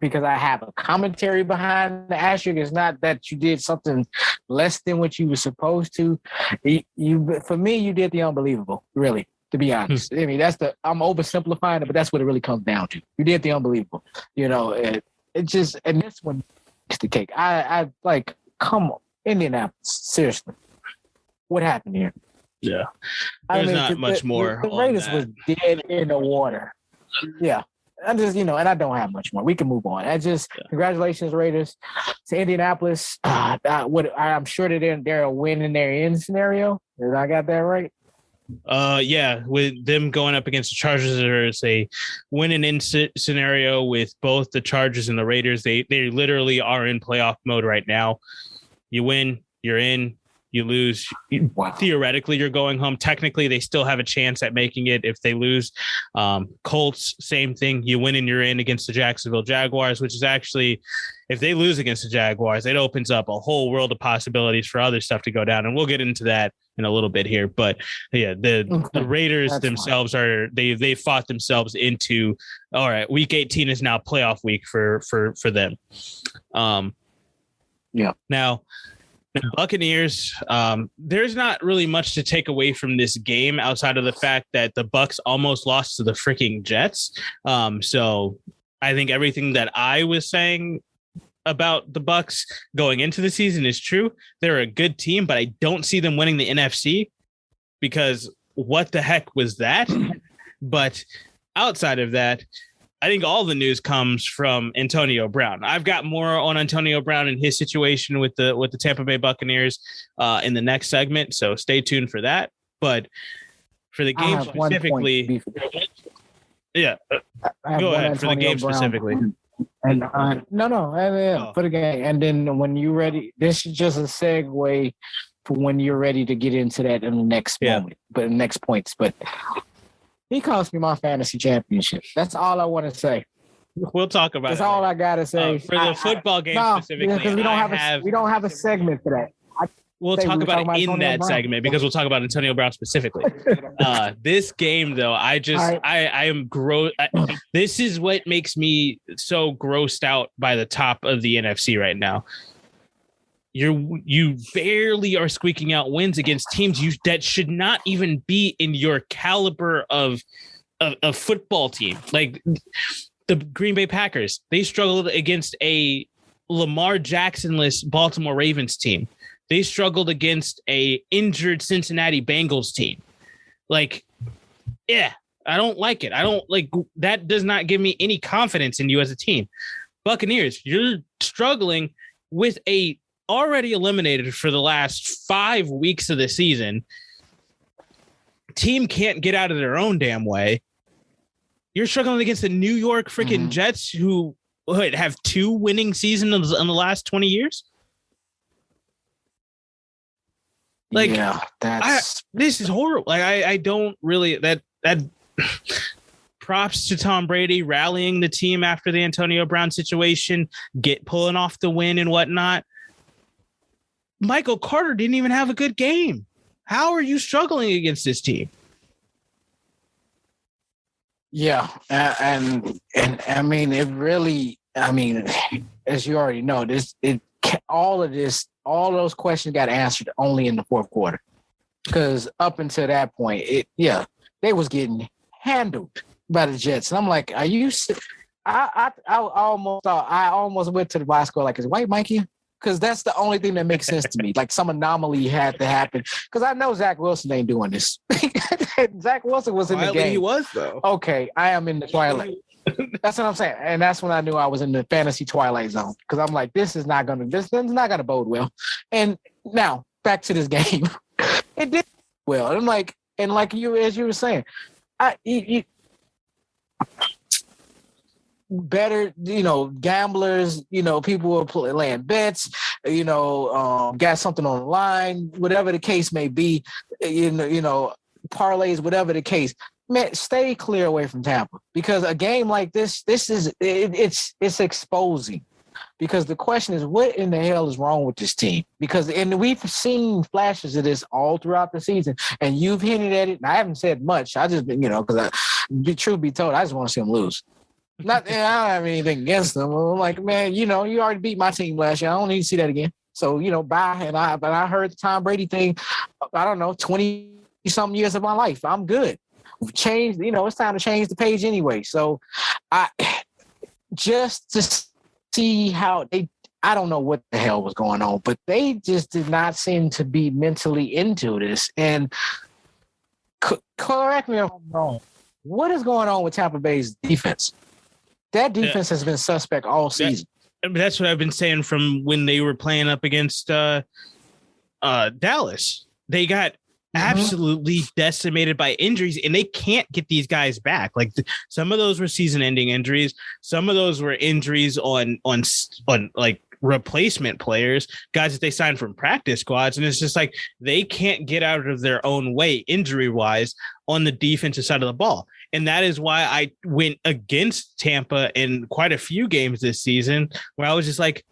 because I have a commentary behind the asterisk. It's not that you did something less than what you were supposed to. For me, you did the unbelievable, really. To be honest, I mean, I'm oversimplifying it, but that's what it really comes down to. You did the unbelievable, it just, and this one is the cake. I like, come on, Indianapolis, seriously, what happened here? Yeah, there's not much more. The Raiders was dead in the water. Yeah, I'm just, and I don't have much more. We can move on. Congratulations, Raiders, to Indianapolis. I'm sure that they're a win in their end scenario. Did I got that right? Yeah, with them going up against the Chargers, there's a win and in scenario with both the Chargers and the Raiders. They literally are in playoff mode right now. You win, you're in. You lose, theoretically, you're going home. Technically, they still have a chance at making it if they lose. Colts, same thing. You win and you're in against the Jacksonville Jaguars, which is actually, if they lose against the Jaguars, it opens up a whole world of possibilities for other stuff to go down. And we'll get into that in a little bit here. But yeah, the Raiders themselves they fought themselves into, all right, week 18 is now playoff week for them. Now, the Buccaneers, there's not really much to take away from this game outside of the fact that the Bucs almost lost to the freaking Jets. So I think everything that I was saying about the Bucs going into the season is true. They're a good team, but I don't see them winning the NFC, because what the heck was that? But outside of that, I think all the news comes from Antonio Brown. I've got more on Antonio Brown and his situation with the Tampa Bay Buccaneers in the next segment, so stay tuned for that. But for the game specifically, go ahead for the game specifically. And for the game. And then when you're ready, this is just a segue for when you're ready to get into that in the next moment, but next points. But he cost me my fantasy championship. That's all I want to say. We'll talk about That's it. That's all I gotta say. For the football game specifically, because we don't have a segment for that. We'll talk about it in that segment because we'll talk about Antonio Brown specifically. This game, though, I am gross. This is what makes me so grossed out by the top of the NFC right now. You barely are squeaking out wins against teams that should not even be in your caliber of football team. Like the Green Bay Packers, they struggled against a Lamar Jackson-less Baltimore Ravens team. They struggled against a injured Cincinnati Bengals team. Like, yeah, I don't like it. I don't like that. Does not give me any confidence in you as a team. Buccaneers, you're struggling with a already eliminated for the last 5 weeks of the season. Team can't get out of their own damn way. You're struggling against the New York freaking Jets, who have 2 winning seasons in the last 20 years. Like, yeah, this is horrible. Like, I don't really that props to Tom Brady rallying the team after the Antonio Brown situation, pulling off the win and whatnot. Michael Carter didn't even have a good game. How are you struggling against this team? Yeah, and I mean, it really. I mean, as you already know, all those questions got answered only in the fourth quarter, because up until that point, they was getting handled by the Jets, and I'm like, are you? I almost went to the box score like, is White Mikey? Because that's the only thing that makes sense to me. Like some anomaly had to happen. Because I know Zach Wilson ain't doing this. Zach Wilson was in the game. He was though. Okay, I am in the twilight. That's what I'm saying, and that's when I knew I was in the fantasy twilight zone. Because I'm like, this is not gonna bode well. And now back to this game, it did well. And like as you were saying, better, gamblers, people were laying bets, got something on the line, whatever the case may be, parlays, whatever the case. Man, stay clear away from Tampa, because a game like this is it's exposing. Because the question is, what in the hell is wrong with this team? And we've seen flashes of this all throughout the season, and you've hinted at it. And I haven't said much. I just been, because truth be told, I just want to see them lose. I don't have anything against them. I'm like, man, you already beat my team last year. I don't need to see that again. So, bye. But I heard the Tom Brady thing, I don't know, 20-something years of my life. I'm good. We've changed, it's time to change the page anyway. So just to see how I don't know what the hell was going on, but they just did not seem to be mentally into this. And correct me if I'm wrong. What is going on with Tampa Bay's defense? That defense has been suspect all season. That's what I've been saying from when they were playing up against Dallas. They got absolutely decimated by injuries, and they can't get these guys back. Like some of those were season-ending injuries. Some of those were injuries on like replacement players, guys that they signed from practice squads. And it's just like they can't get out of their own way injury-wise on the defensive side of the ball. And that is why I went against Tampa in quite a few games this season, where I was just like,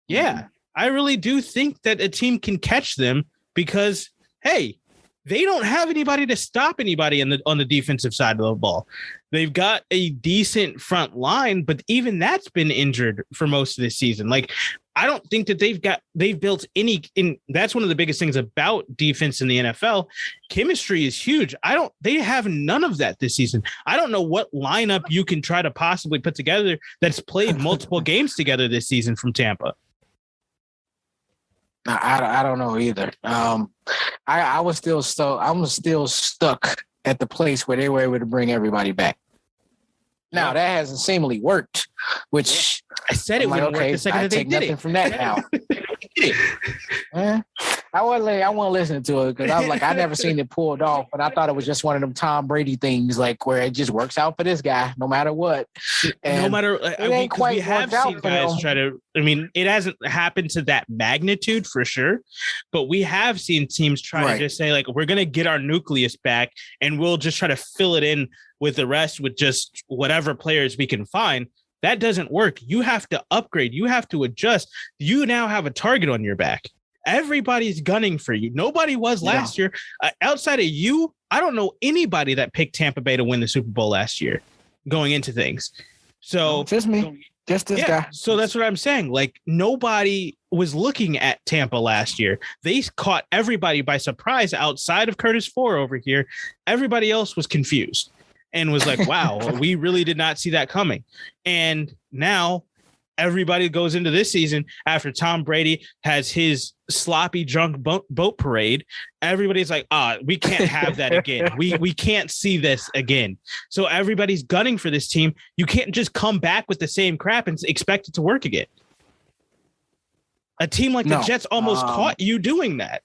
yeah, I really do think that a team can catch them because, hey, they don't have anybody to stop anybody on the defensive side of the ball. They've got a decent front line, but even that's been injured for most of this season. Like, I don't think that they've built any in. That's one of the biggest things about defense in the NFL. Chemistry is huge. They have none of that this season. I don't know what lineup you can try to possibly put together that's played multiple games together this season from Tampa. I don't know either. I was still stuck at the place where they were able to bring everybody back. Now that hasn't seemingly worked, which I said it wouldn't work the second that they did it. From that now. I wasn't listening to it because I was like, I never seen it pulled off, but I thought it was just one of them Tom Brady things, like where it just works out for this guy no matter what. And no matter, we have seen guys try to. I mean, it hasn't happened to that magnitude for sure, but we have seen teams try to just say like, we're gonna get our nucleus back and we'll just try to fill it in with the rest with just whatever players we can find. That doesn't work. You have to upgrade. You have to adjust. You now have a target on your back. Everybody's gunning for you. Nobody was last year. Outside of you, I don't know anybody that picked Tampa Bay to win the Super Bowl last year going into things. So just me. Just this guy. So that's what I'm saying. Like, nobody was looking at Tampa last year. They caught everybody by surprise outside of Curtis Four over here. Everybody else was confused and was like, wow, we really did not see that coming. And now everybody goes into this season after Tom Brady has his sloppy drunk boat parade. Everybody's like, we can't have that again. We can't see this again. So everybody's gunning for this team. You can't just come back with the same crap and expect it to work again. A team like the Jets almost caught you doing that.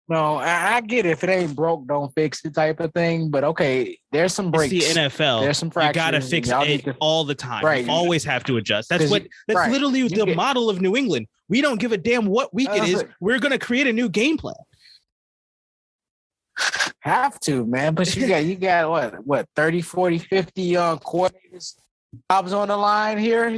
No, I get it. If it ain't broke, don't fix it type of thing. But okay, there's some breaks. It's the NFL. There's some fractures. You got to fix it all the time. Right. You always have to adjust. That's literally the model of New England. We don't give a damn what week it is. We're going to create a new game plan. Have to, man. But you got what 30, 40, 50 coordinators jobs on the line here,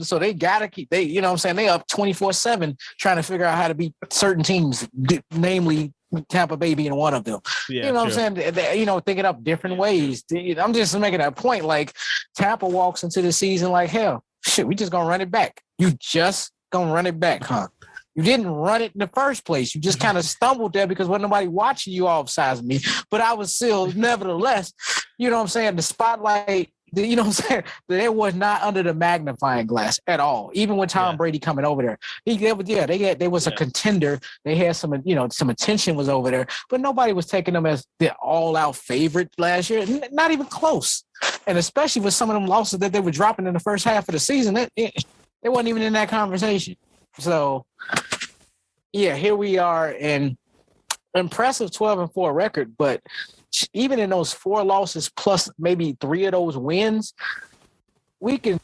so they gotta keep they what I'm saying, they up 24/7 trying to figure out how to beat certain teams, namely Tampa Bay being one of them. What I'm saying? Thinking up different ways. I'm just making that point. Like, Tampa walks into the season like, hell, shit, we just gonna run it back. You just gonna run it back, huh? You didn't run it in the first place. You just kind of stumbled there because wasn't nobody watching you offsides me. But I was still, nevertheless, the spotlight. It was not under the magnifying glass at all. Even when Tom Brady coming over there, they was a contender. They had some attention was over there, but nobody was taking them as the all-out favorite last year. Not even close. And especially with some of them losses that they were dropping in the first half of the season, they wasn't even in that conversation. So, here we are, and impressive 12-4 record, but even in those 4 losses plus maybe 3 of those wins, we can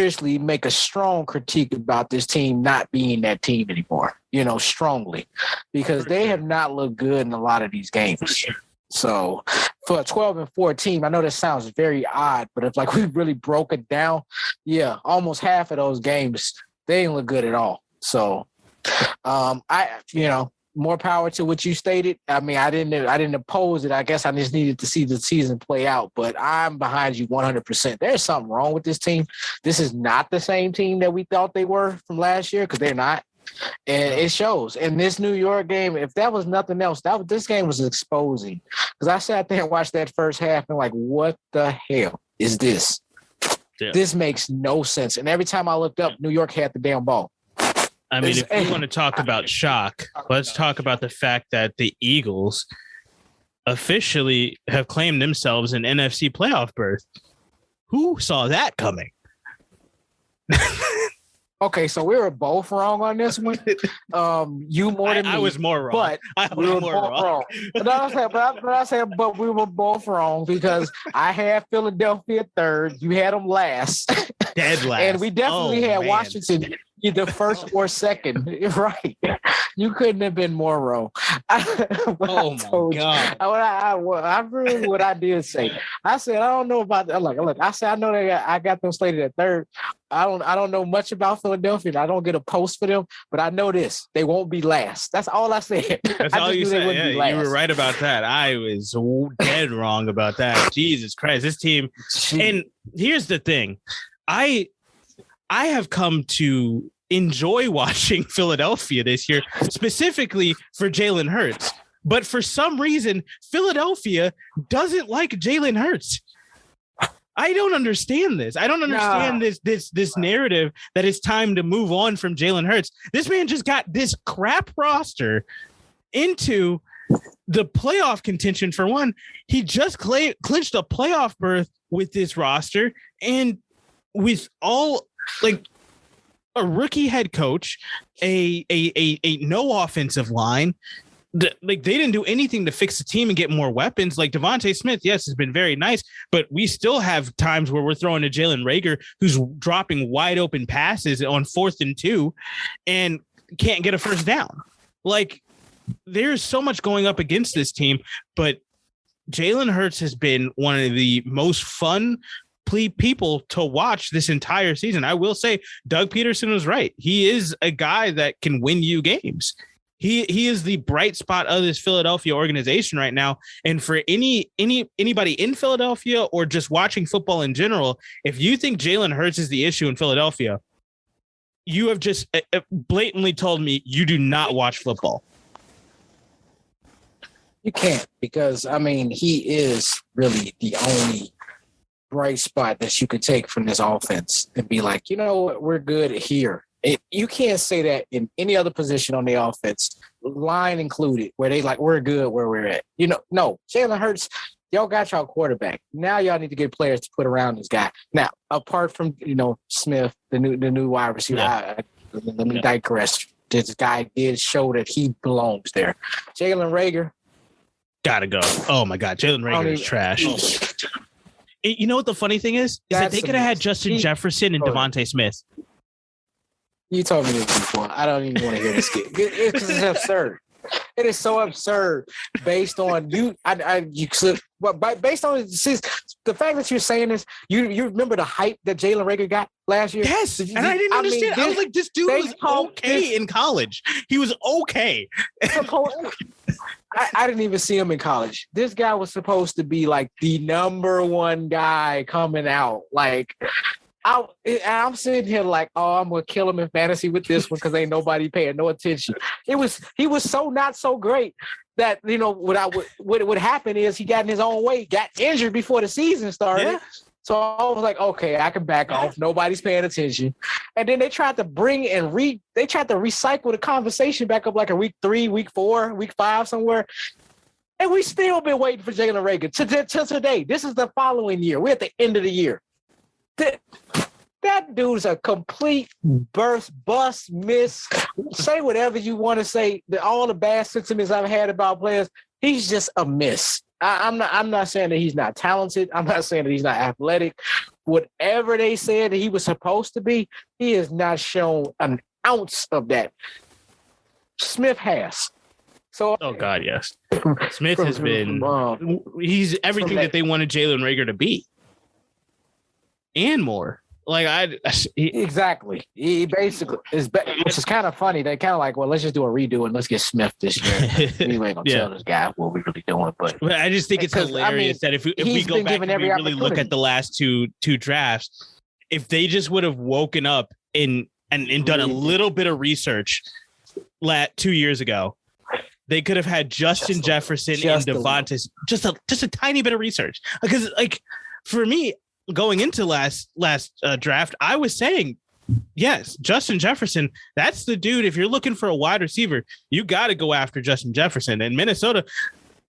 seriously make a strong critique about this team not being that team anymore, strongly, because they have not looked good in a lot of these games. So for a 12-4 team, I know that sounds very odd, but if we really broke it down, almost half of those games, they didn't look good at all. So more power to what you stated. I mean, I didn't oppose it. I guess I just needed to see the season play out, but I'm behind you 100%. There's something wrong with this team. This is not the same team that we thought they were from last year, because they're not. And it shows. In this New York game, if that was nothing else, this game was exposing. Because I sat there and watched that first half and what the hell is this? Yeah. This makes no sense. And every time I looked up, New York had the damn ball. I mean, if we want to talk about shock, let's talk about the fact that the Eagles officially have claimed themselves an NFC playoff berth. Who saw that coming? Okay, so we were both wrong on this one. You more than me. I was more wrong. But we were both wrong. But we were both wrong, because I had Philadelphia third. You had them last. Dead last. And we definitely had Washington either first or second. Right. You couldn't have been more wrong. Oh, my God. I really what I did say. I said, I don't know about that. Look, I said, I know I got them slated at third. I don't know much about Philadelphia. I don't get a post for them, but I know this. They won't be last. That's all I said. That's all you said. Yeah, you were right about that. I was dead wrong about that. Jesus Christ. This team. And here's the thing. I have come to enjoy watching Philadelphia this year, specifically for Jalen Hurts. But for some reason, Philadelphia doesn't like Jalen Hurts. I don't understand this. I don't understand this narrative that it's time to move on from Jalen Hurts. This man just got this crap roster into the playoff contention. For one, he just clinched a playoff berth with this roster, and with all a rookie head coach, a no offensive line. They didn't do anything to fix the team and get more weapons. Like Devontae Smith, yes, has been very nice, but we still have times where we're throwing to Jalen Reagor, who's dropping wide open passes on 4th and 2 and can't get a first down. There's so much going up against this team, but Jalen Hurts has been one of the most fun people to watch this entire season. I will say Doug Peterson was right. He is a guy that can win you games. He is the bright spot of this Philadelphia organization right now. And for anybody in Philadelphia or just watching football in general, if you think Jalen Hurts is the issue in Philadelphia, you have just blatantly told me you do not watch football. You can't, because I mean, he is really the only bright spot that you could take from this offense and be like, you know what, we're good here. You can't say that in any other position on the offense, line included, where they like, we're good where we're at. You know, no, Jalen Hurts, y'all got y'all quarterback. Now y'all need to get players to put around this guy. Now, apart from, you know, Smith, the new wide receiver, let me digress. This guy did show that he belongs there. Jalen Reagor. Gotta go. Oh my God. Jalen Reagor is trash. You know what the funny thing is that they could have had Justin Jefferson and Devontae Smith. You told me this before. I don't even want to hear this. It's absurd. It is so absurd based on you. Based on the fact that you're saying this, you remember the hype that Jalen Reagor got last year? Yes, and I didn't understand. I was like, this dude was okay in college. He was okay. I didn't even see him in college. This guy was supposed to be like the number one guy coming out. Like, I'm sitting here like, oh, I'm gonna kill him in fantasy with this one because ain't nobody paying no attention. He was so not so great that, you know, what would happen is he got in his own way, got injured before the season started. Yeah. So I was like, okay, I can back off. Nobody's paying attention. And then they tried to they tried to recycle the conversation back up like a week 3, week 4, week 5 somewhere. And we still been waiting for Jalen Reagor till today. This is the following year. We're at the end of the year. That dude's a complete bust, miss. Say whatever you want to say. All the bad sentiments I've had about players, he's just a miss. I'm not saying that he's not talented. I'm not saying that he's not athletic. Whatever they said that he was supposed to be, he has not shown an ounce of that. Smith has. So, oh God, yes. Smith has been. He's everything that they wanted Jalen Reagor to be, and more. Like exactly. He basically is, which is kind of funny. They kind of like, well, let's just do a redo and let's get Smith this year. We ain't gonna tell this guy what we're really doing. But I just think it's hilarious that if we go back and we really look at the last two drafts, if they just would have woken up and done a little bit of research 2 years ago, they could have had Justin Jefferson and Devontae. Just a tiny bit of research, because like for me, going into last draft, I was saying, yes, Justin Jefferson, that's the dude. If you're looking for a wide receiver, you got to go after Justin Jefferson. And Minnesota,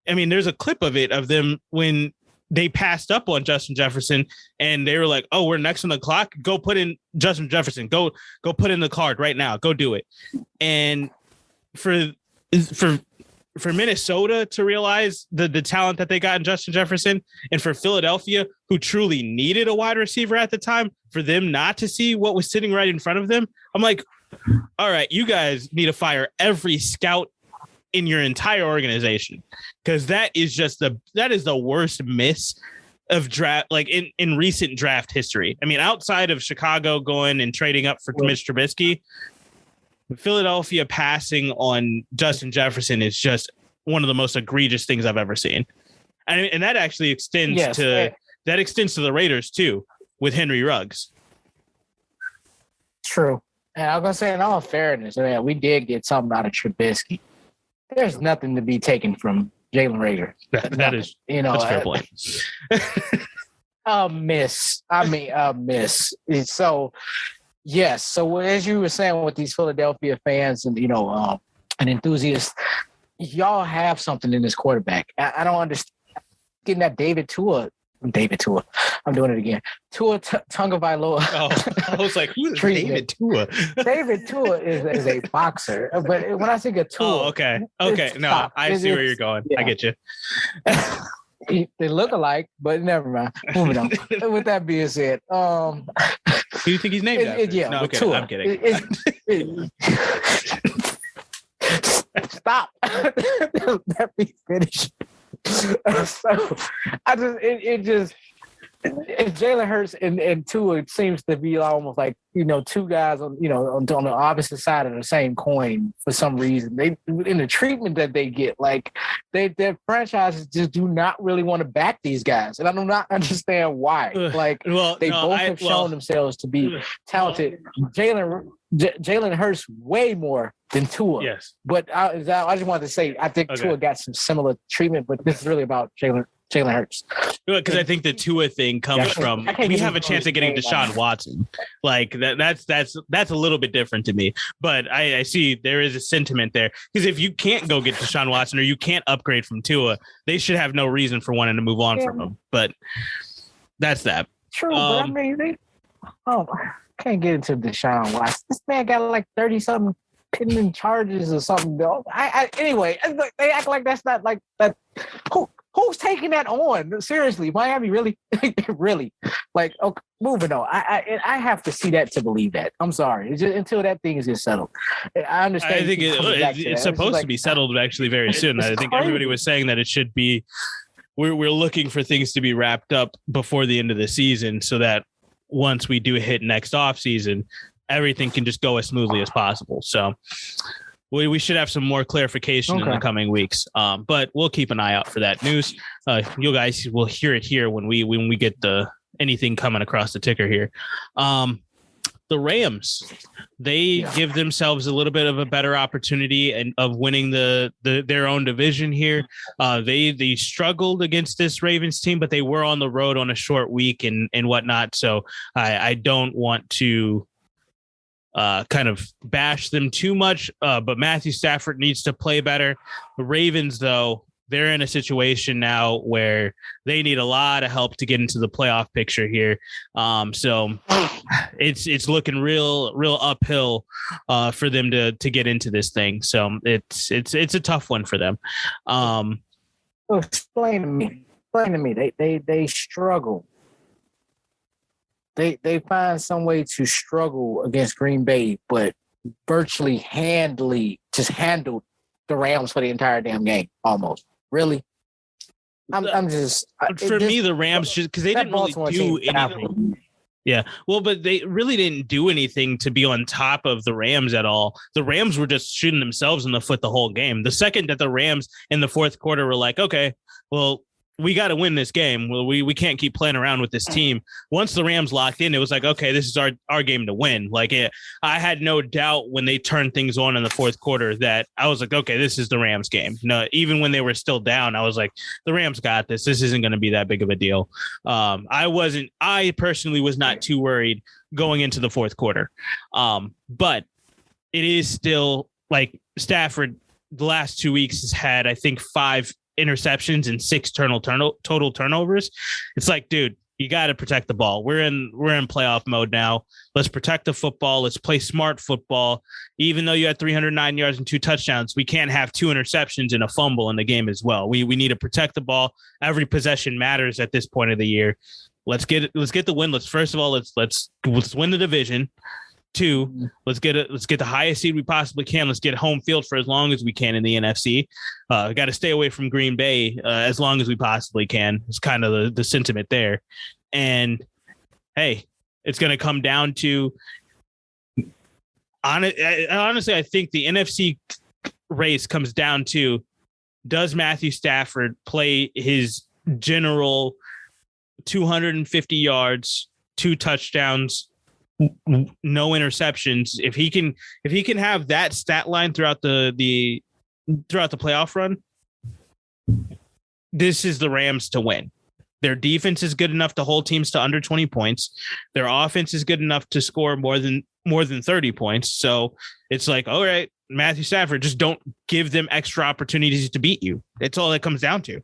I mean, there's a clip of them when they passed up on Justin Jefferson and they were like, oh, we're next on the clock. Go put in Justin Jefferson. Go put in the card right now. Go do it. And for Minnesota to realize the talent that they got in Justin Jefferson, and for Philadelphia, who truly needed a wide receiver at the time, for them not to see what was sitting right in front of them, I'm like, all right, you guys need to fire every scout in your entire organization, because that is the worst miss of draft, like in recent draft history. I mean, outside of Chicago going and trading up for Mitch Trubisky, Philadelphia passing on Justin Jefferson is just one of the most egregious things I've ever seen. And that actually extends to the Raiders too, with Henry Ruggs. True. And I was going to say, in all fairness, we did get something out of Trubisky. There's nothing to be taken from Jalen Reagor. That is, that's a fair point. A miss. A miss. So, yes. So as you were saying with these Philadelphia fans and, and enthusiasts, y'all have something in this quarterback. I don't understand getting that David Tua. I'm doing it again. Tua Tagovailoa. Oh, I was like, who is David Tua? David Tua is a boxer. But when I think of Tua. Oh, okay. Okay. No, I see where you're going. Yeah. I get you. They look alike, but never mind. Moving on. With that being said, who do you think he's named after? Yeah, no, okay, Tua. I'm kidding. Stop. Let me finish. So it just Jalen Hurts and Tua seems to be almost like, two guys on the opposite side of the same coin for some reason. They, in the treatment that they get, like their franchises just do not really want to back these guys, and I do not understand why. Like they both have shown themselves to be talented. Jalen Hurts way more than Tua. Yes, but I just wanted to say I think Tua got some similar treatment, but this is really about Jalen Hurts. Because I think the Tua thing comes from we have a chance of getting Deshaun Watson. Like that's a little bit different to me. But I see there is a sentiment there. Because if you can't go get Deshaun Watson or you can't upgrade from Tua, they should have no reason for wanting to move on from him. But that's that. True, but I mean, can't get into Deshaun Watson. This man got like 30-something pending charges or something. Anyway, they act like that's not like that. Who's taking that on? Seriously, Miami really, really, like, okay, moving on. I have to see that to believe that. I'm sorry. It's just, until that thing is just settled. I understand. I think it's supposed to be settled actually very soon. I think everybody was saying that it should be. We're looking for things to be wrapped up before the end of the season, so that once we do hit next off season, everything can just go as smoothly as possible. So. We should have some more clarification in the coming weeks, but we'll keep an eye out for that news. You guys will hear it here when we get anything coming across the ticker here. The Rams, they give themselves a little bit of a better opportunity of winning their own division here. They struggled against this Ravens team, but they were on the road on a short week and whatnot. So I don't want to kind of bash them too much, but Matthew Stafford needs to play better. The Ravens, though, they're in a situation now where they need a lot of help to get into the playoff picture here. So it's looking real uphill for them to get into this thing. So it's a tough one for them. Explain to me. They struggle. They find some way to struggle against Green Bay, but virtually handled the Rams for the entire damn game, almost. Really? I'm just... me, the Rams, just because they didn't really do anything. Yeah, well, but they really didn't do anything to be on top of the Rams at all. The Rams were just shooting themselves in the foot the whole game. The second that the Rams in the fourth quarter were like, okay, well, we got to win this game. Well, we can't keep playing around with this team. Once the Rams locked in, it was like, okay, this is our game to win. Like I had no doubt when they turned things on in the fourth quarter that I was like, okay, this is the Rams game. No, even when they were still down, I was like, the Rams got this. This isn't going to be that big of a deal. I personally was not too worried going into the fourth quarter. But it is still like Stafford the last 2 weeks has had, I think, 5 interceptions and 6 total turnovers. It's like, dude, you got to protect the ball. We're in playoff mode now. Let's protect the football. Let's play smart football. Even though you had 309 yards and 2 touchdowns, we can't have 2 interceptions and a fumble in the game as well. We need to protect the ball. Every possession matters at this point of the year. Let's get the win. Let's win the division. 2, let's get the highest seed we possibly can. Let's get home field for as long as we can in the NFC. Got to stay away from Green Bay as long as we possibly can. It's kind of the sentiment there. And hey, it's going to come down to honestly, I think the NFC race comes down to, does Matthew Stafford play his general 250 yards, 2 touchdowns, no interceptions? If he can have that stat line throughout the playoff run, this is the Rams to win. Their defense is good enough to hold teams to under 20 points. Their offense is good enough to score more than 30 points. So it's like, all right, Matthew Stafford, just don't give them extra opportunities to beat you. That's all it comes down to.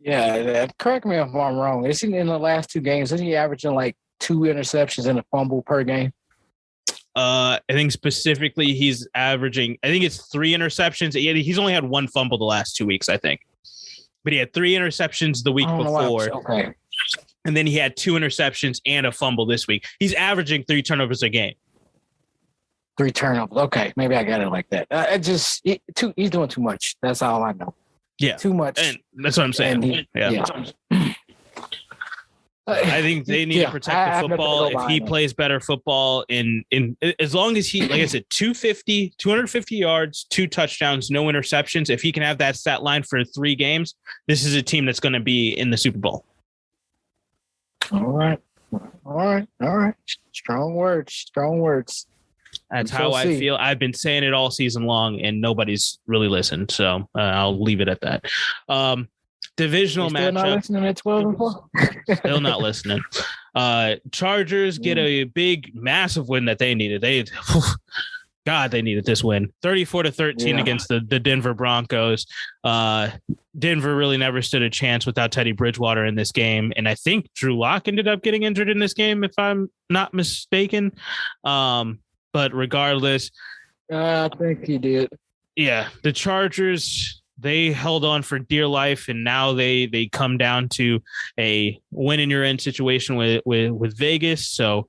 Yeah, correct me if I'm wrong. Isn't in the last 2 games, isn't he averaging like 2 interceptions and a fumble per game? I think specifically he's averaging, I think it's 3 interceptions. He's only had 1 fumble the last 2 weeks, I think. But he had 3 interceptions the week before. Okay. And then he had 2 interceptions and a fumble this week. He's averaging 3 turnovers a game. 3 turnovers. Okay. Maybe I got it like that. He's doing too much. That's all I know. Yeah. Too much. And that's what I'm saying. I think they need to protect the football. If he plays better football in as long as he, like I said, 250 yards, 2 touchdowns, no interceptions. If he can have that stat line for 3 games, this is a team that's going to be in the Super Bowl. All right. Strong words. That's how I feel. I've been saying it all season long, and nobody's really listened. So I'll leave it at that. Divisional matchup. Still not listening at 12-4? Still not listening. Chargers get a big, massive win that they needed. They needed this win. 34-13 against the Denver Broncos. Denver really never stood a chance without Teddy Bridgewater in this game. And I think Drew Lock ended up getting injured in this game, if I'm not mistaken. But regardless. I think he did. Yeah, the Chargers, they held on for dear life, and now they come down to a win in your end situation with Vegas. So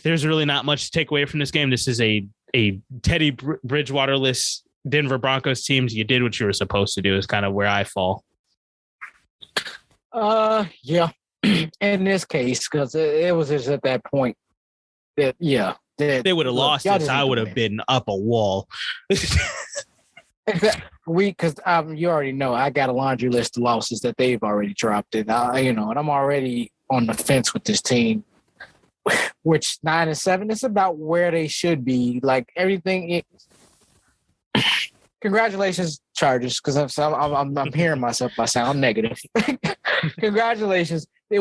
there's really not much to take away from this game. This is a Teddy Bridgewater-less Denver Broncos teams. You did what you were supposed to do is kind of where I fall. Yeah. In this case, because it was just at that point that, they would have lost this. I would have been up a wall. Because you already know I got a laundry list of losses that they've already dropped, and and I'm already on the fence with this team. Which 9-7 is about where they should be. Like everything. Congratulations, Chargers, because I'm hearing myself. I sound negative. Congratulations. They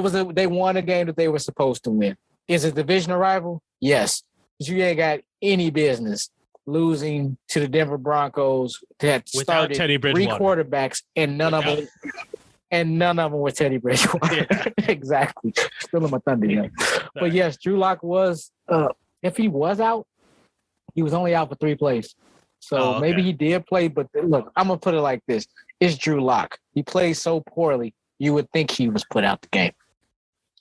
won a game that they were supposed to win. Is it divisional rival? Yes, but you ain't got any business losing to the Denver Broncos that started Teddy 3 quarterbacks and none of them were Teddy Bridgewater. Yeah. Exactly. Still in my thunder. Yeah. But yes, Drew Lock was if he was out, he was only out for 3 plays. So maybe he did play, but look, I'm gonna put it like this. It's Drew Lock. He plays so poorly, you would think he was put out the game.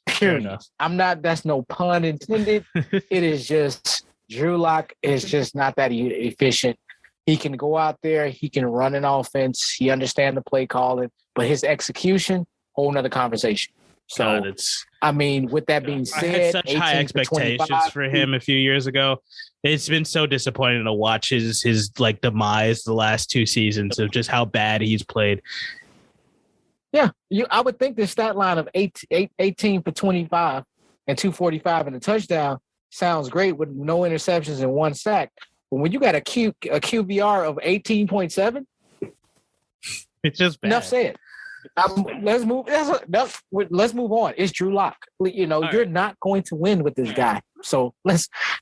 Period. That's no pun intended. It is just Drew Lock is just not that efficient. He can go out there. He can run an offense. He understands the play calling, but his execution, whole nother conversation. So, with that being said, I had such high expectations for him a few years ago. It's been so disappointing to watch his like demise the last 2 seasons of just how bad he's played. Yeah, I would think the stat line of 18 for 25 and 245 and a touchdown sounds great with no interceptions and 1 sack. But when you got a QBR of 18.7, it's just bad. Enough said. Let's move. Let's move on. It's Drew Lock. You're not going to win with this guy. So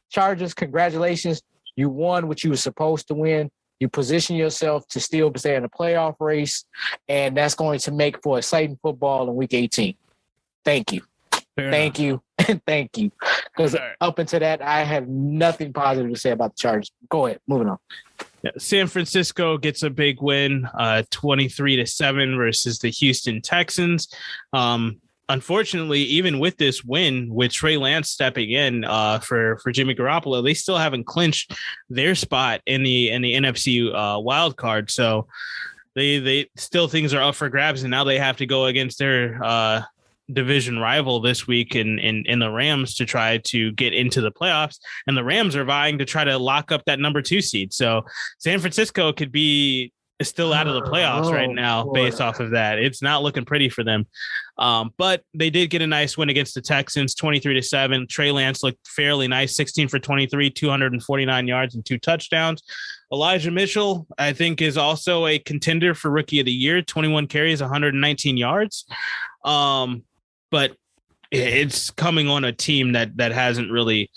Chargers, congratulations. You won what you were supposed to win. You position yourself to still stay in the playoff race, and that's going to make for exciting football in Week 18. Thank you. Thank you. And thank you. Because up until that, I have nothing positive to say about the Chargers. Go ahead. Moving on. Yeah, San Francisco gets a big win, 23-7 versus the Houston Texans. Unfortunately, even with this win, with Trey Lance stepping in for Jimmy Garoppolo, they still haven't clinched their spot in the NFC wild card. So they still things are up for grabs, and now they have to go against their division rival this week in the Rams to try to get into the playoffs. And the Rams are vying to try to lock up that number 2 seed. So San Francisco could be still out of the playoffs right now based off of that. It's not looking pretty for them. But they did get a nice win against the Texans, 23-7. Trey Lance looked fairly nice, 16 for 23, 249 yards and 2 touchdowns. Elijah Mitchell, I think, is also a contender for Rookie of the Year, 21 carries, 119 yards. But it's coming on a team that hasn't really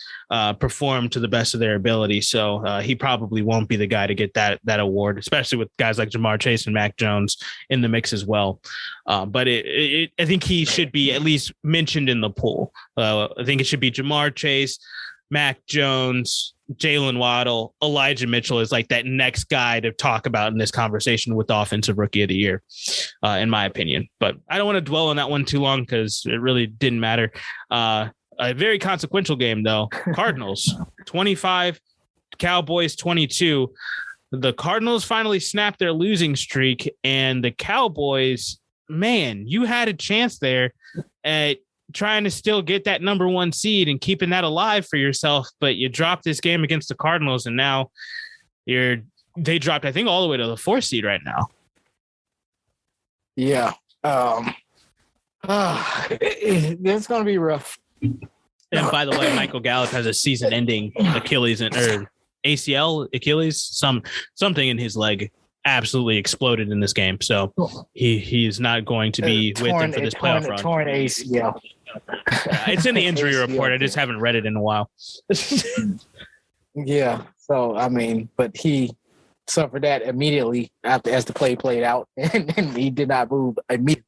performed to the best of their ability. So he probably won't be the guy to get that award, especially with guys like Jamar Chase and Mac Jones in the mix as well. But I think he should be at least mentioned in the pool. I think it should be Jamar Chase, Mac Jones, Jalen Waddle. Elijah Mitchell is like that next guy to talk about in this conversation with the Offensive Rookie of the Year, in my opinion. But I don't want to dwell on that one too long because it really didn't matter. A very consequential game, though. Cardinals 25, Cowboys 22. The Cardinals finally snapped their losing streak, and the Cowboys man, you had a chance there at trying to still get that number 1 seed and keeping that alive for yourself, but you dropped this game against the Cardinals, and now they dropped, I think, all the way to the 4th seed right now. Yeah. It's going to be rough. And by the way, Michael Gallup has a season-ending Achilles or ACL, Achilles, something in his leg absolutely exploded in this game. So he is not going to be with him for this playoff run. Torn ACL. It's in the injury report. I just haven't read it in a while. Yeah. So, I mean, but he suffered that immediately as the play played out, and he did not move immediately.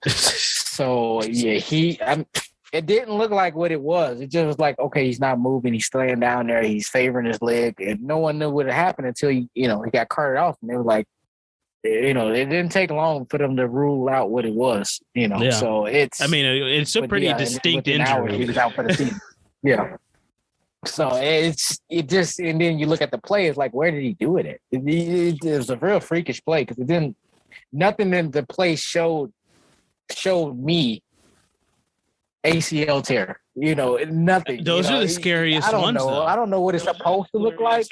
So, yeah, it didn't look like what it was. It just was like, okay, he's not moving. He's staying down there. He's favoring his leg. And no one knew what had happened until, he got carted off. And they were like, it didn't take long for them to rule out what it was, Yeah. So it's a pretty distinct injury. He was out for the season. Yeah. So it just, and then you look at the play, it's like, where did he do it? It was a real freakish play because nothing in the play showed me ACL tear, nothing. Those are the scariest ones. Though. I don't know what it's supposed to look like.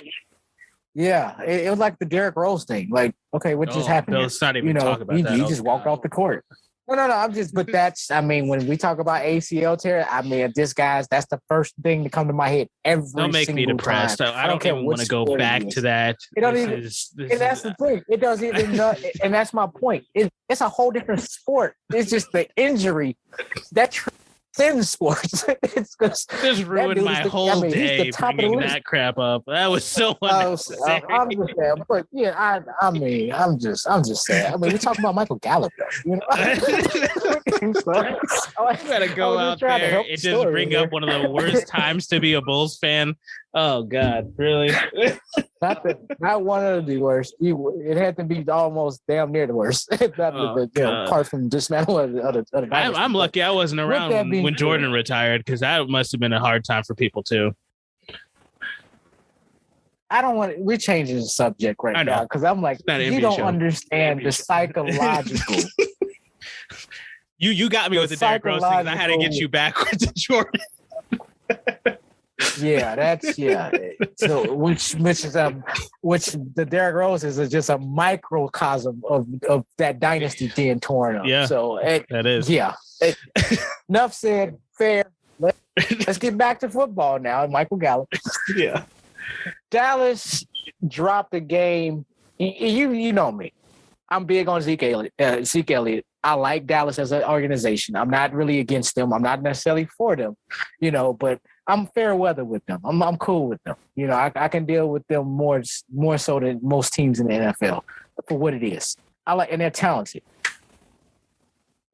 Yeah, it was like the Derrick Rose thing. Like, okay, what just happened? Let's not even talk about that. He just walked off the court. No. But that's, when we talk about ACL tear, that's the first thing to come to my head every single time. Don't make me depressed. I don't even want to go back to that. And that's the thing. It doesn't even, and that's my point. It's a whole different sport. It's just the injury that transcends sports. This ruined my whole day bringing that crap up. That was so unnecessary. I'm just saying, but yeah, I'm just saying. We talking about Michael Gallup, though. I gotta go out there and just bring up one of the worst times to be a Bulls fan. Oh God, really? Not one of the worst. It had to be almost damn near the worst. Apart from dismantling other I'm lucky I wasn't around when Jordan retired, because that must have been a hard time for people too. We're changing the subject right now because I'm like, you don't understand the psychological. You got me with the Derrick Rose thing, and I had to get you back with the Jordan. So which the Derrick Rose is just a microcosm of that dynasty being torn up. Yeah, so that is. Yeah. Enough said. Fair. Let's get back to football now. Michael Gallup. Yeah. Dallas dropped the game. You know me. I'm big on Zeke Elliott. I like Dallas as an organization. I'm not really against them. I'm not necessarily for them, but I'm fair weather with them. I'm cool with them. I can deal with them more so than most teams in the NFL for what it is. And they're talented.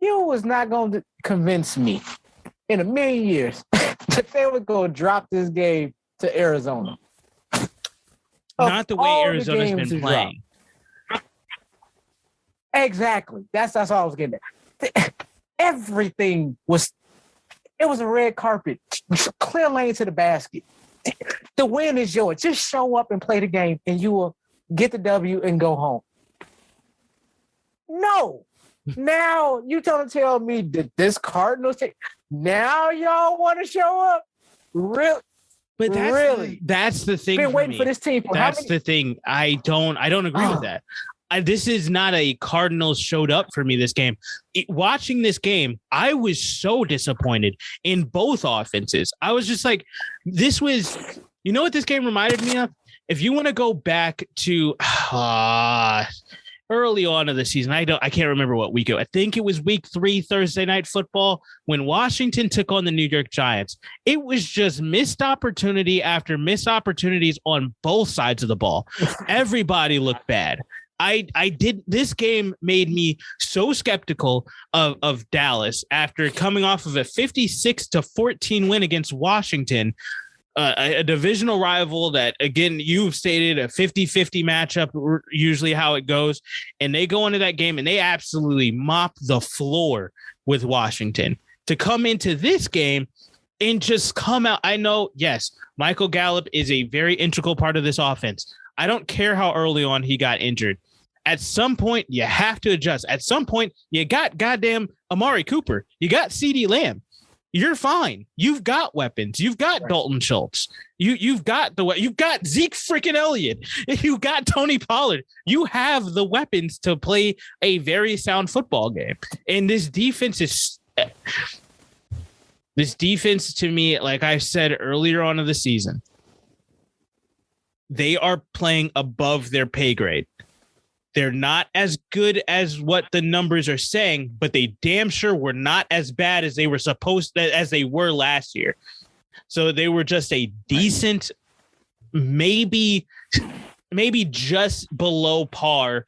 You was not going to convince me in a million years that they would go drop this game to Arizona. Not the way Arizona's been playing. Exactly. That's all I was getting at. Everything was a red carpet, clear lane to the basket. The win is yours. Just show up and play the game, and you will get the W and go home. No. Now you tell me that this Cardinals team, now y'all want to show up? Really? But that's the thing. Been waiting for this team. That's the thing. I don't agree with that. This is not a Cardinals showed up for me this game. Watching this game, I was so disappointed in both offenses. I was just like, this was, what this game reminded me of? If you want to go back to early on in the season, I can't remember what week it was. I think it was week 3, Thursday Night Football, when Washington took on the New York Giants. It was just missed opportunity after missed opportunities on both sides of the ball. Everybody looked bad. This game made me so skeptical of Dallas after coming off of a 56-14 win against Washington, a divisional rival that, again, you've stated a 50-50 matchup, usually how it goes. And they go into that game and they absolutely mop the floor with Washington. To come into this game and just come out. I know, yes, Michael Gallup is a very integral part of this offense. I don't care how early on he got injured. At some point, you have to adjust. At some point, you got goddamn Amari Cooper. You got CeeDee Lamb. You're fine. You've got weapons. You've got Dalton Schultz. You've got Zeke freaking Elliott. You got Tony Pollard. You have the weapons to play a very sound football game. And this defense to me, like I said earlier on in the season, they are playing above their pay grade. They're not as good as what the numbers are saying, but they damn sure were not as bad as they were last year. So they were just a decent, maybe just below par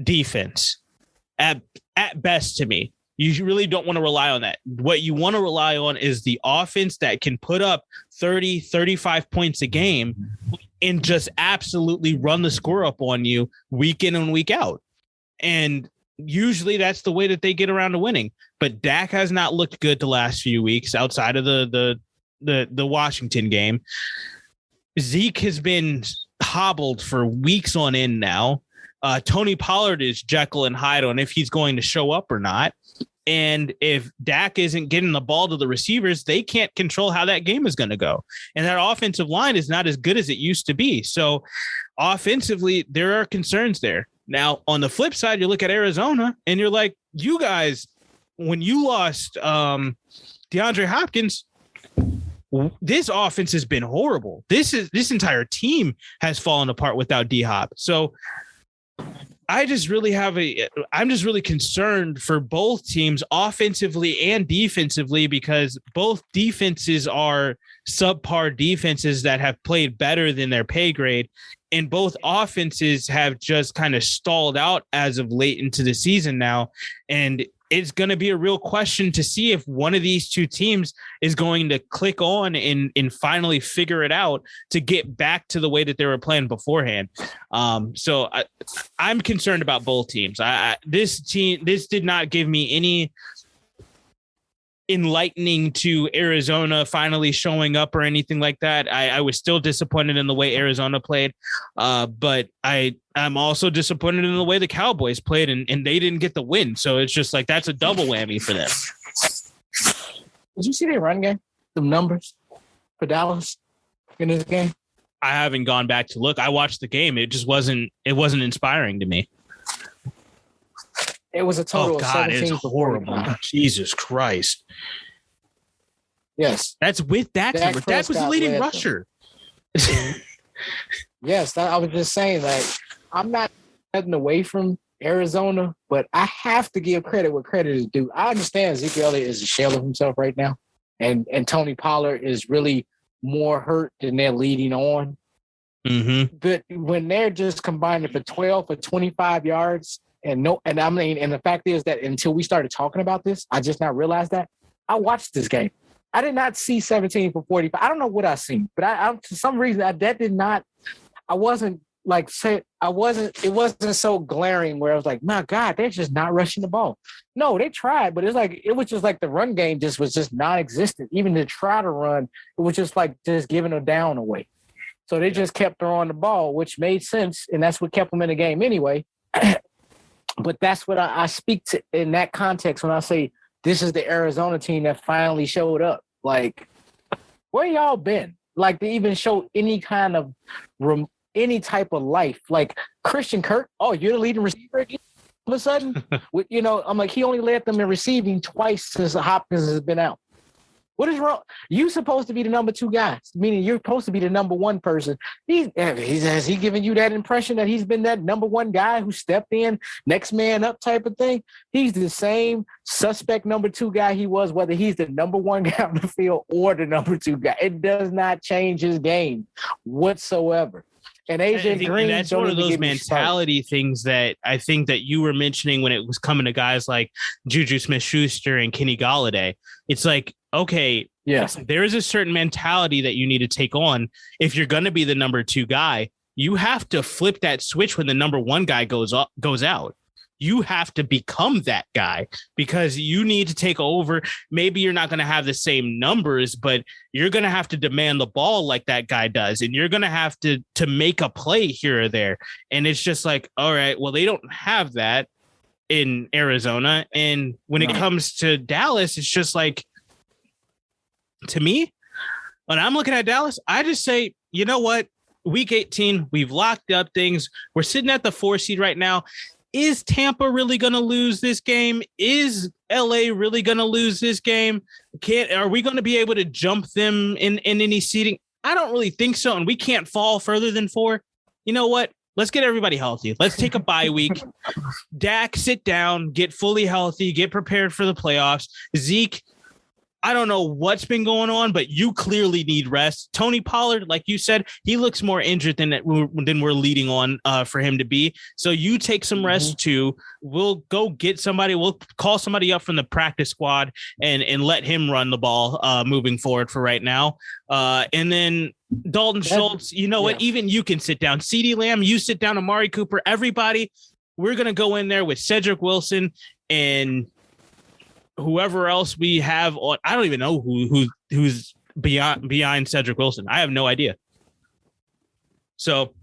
defense at best to me. You really don't want to rely on that. What you want to rely on is the offense that can put up 30, 35 points a game and just absolutely run the score up on you week in and week out. And usually that's the way that they get around to winning. But Dak has not looked good the last few weeks outside of the Washington game. Zeke has been hobbled for weeks on end now. Tony Pollard is Jekyll and Hyde on if he's going to show up or not. And if Dak isn't getting the ball to the receivers, they can't control how that game is going to go. And that offensive line is not as good as it used to be. So offensively, there are concerns there. Now, on the flip side, you look at Arizona and you're like, you guys, when you lost DeAndre Hopkins, this offense has been horrible. This entire team has fallen apart without D-Hop. So I'm just really concerned for both teams offensively and defensively, because both defenses are subpar defenses that have played better than their pay grade. And both offenses have just kind of stalled out as of late into the season now. And it's going to be a real question to see if one of these two teams is going to click on and finally figure it out to get back to the way that they were playing beforehand. So I'm concerned about both teams. This did not give me any enlightening to Arizona finally showing up or anything like that. I was still disappointed in the way Arizona played, but I'm also disappointed in the way the Cowboys played, and they didn't get the win. So it's just like that's a double whammy for them. Did you see their run game? The numbers for Dallas in this game? I haven't gone back to look. I watched the game. It just wasn't inspiring to me. It was a total of 17 it's horrible. Jesus Christ. Yes. That's with Dak's number. Dak was the leading rusher. Yes, I was just saying, like, I'm not heading away from Arizona, but I have to give credit what credit is due. I understand Zeke Elliott is a shell of himself right now, and Tony Pollard is really more hurt than they're leading on. Mm-hmm. But when they're just combining for 12 for 25 yards, and the fact is that until we started talking about this, I just not realized that. I watched this game. I did not see 17 for 45. I don't know what I seen, but I for some reason it wasn't so glaring where I was like, my God, they're just not rushing the ball. No, they tried, but it was just like the run game was just non-existent. Even to try to run, it was just like just giving a down away. So they just kept throwing the ball, which made sense, and that's what kept them in the game anyway. But that's what I speak to in that context when I say this is the Arizona team that finally showed up. Like, where y'all been? Like, to even show any kind of any type of life. Like Christian Kirk, oh, you're the leading receiver again? All of a sudden, I'm like, he only led them in receiving twice since Hopkins has been out. What is wrong? You supposed to be the number 2 guy, meaning you're supposed to be the number 1 person. Has he given you that impression that he's been that number 1 guy who stepped in, next man up type of thing? He's the same suspect number 2 guy he was, whether he's the number 1 guy on the field or the number 2 guy. It does not change his game whatsoever. And AJ Green, that's one of those mentality things that I think that you were mentioning when it was coming to guys like Juju Smith-Schuster and Kenny Golladay. It's like, okay, yes, there is a certain mentality that you need to take on. If you're going to be the number 2 guy, you have to flip that switch when the number 1 guy goes out. you have to become that guy because you need to take over. Maybe you're not going to have the same numbers, but you're going to have to demand the ball like that guy does. And you're going to have to make a play here or there. And it's just like, all right, well, they don't have that in Arizona. And when it comes to Dallas, it's just like, to me, when I'm looking at Dallas, I just say, you know what? Week 18, we've locked up things. We're sitting at the 4 seed right now. Is Tampa really going to lose this game? Is LA really going to lose this game? Are we going to be able to jump them in any seeding? I don't really think so. And we can't fall further than 4. You know what? Let's get everybody healthy. Let's take a bye week. Dak, sit down, get fully healthy, get prepared for the playoffs. Zeke, I don't know what's been going on, but you clearly need rest. Tony Pollard, like you said, he looks more injured than we're leading on for him to be. So you take some rest too. We'll go get somebody. We'll call somebody up from the practice squad and let him run the ball moving forward for right now. And then Dalton Schultz, you know what? Even you can sit down. CeeDee Lamb, you sit down. Amari Cooper, everybody. We're going to go in there with Cedric Wilson and whoever else we have on. I don't even know who's behind Cedric Wilson. I have no idea. So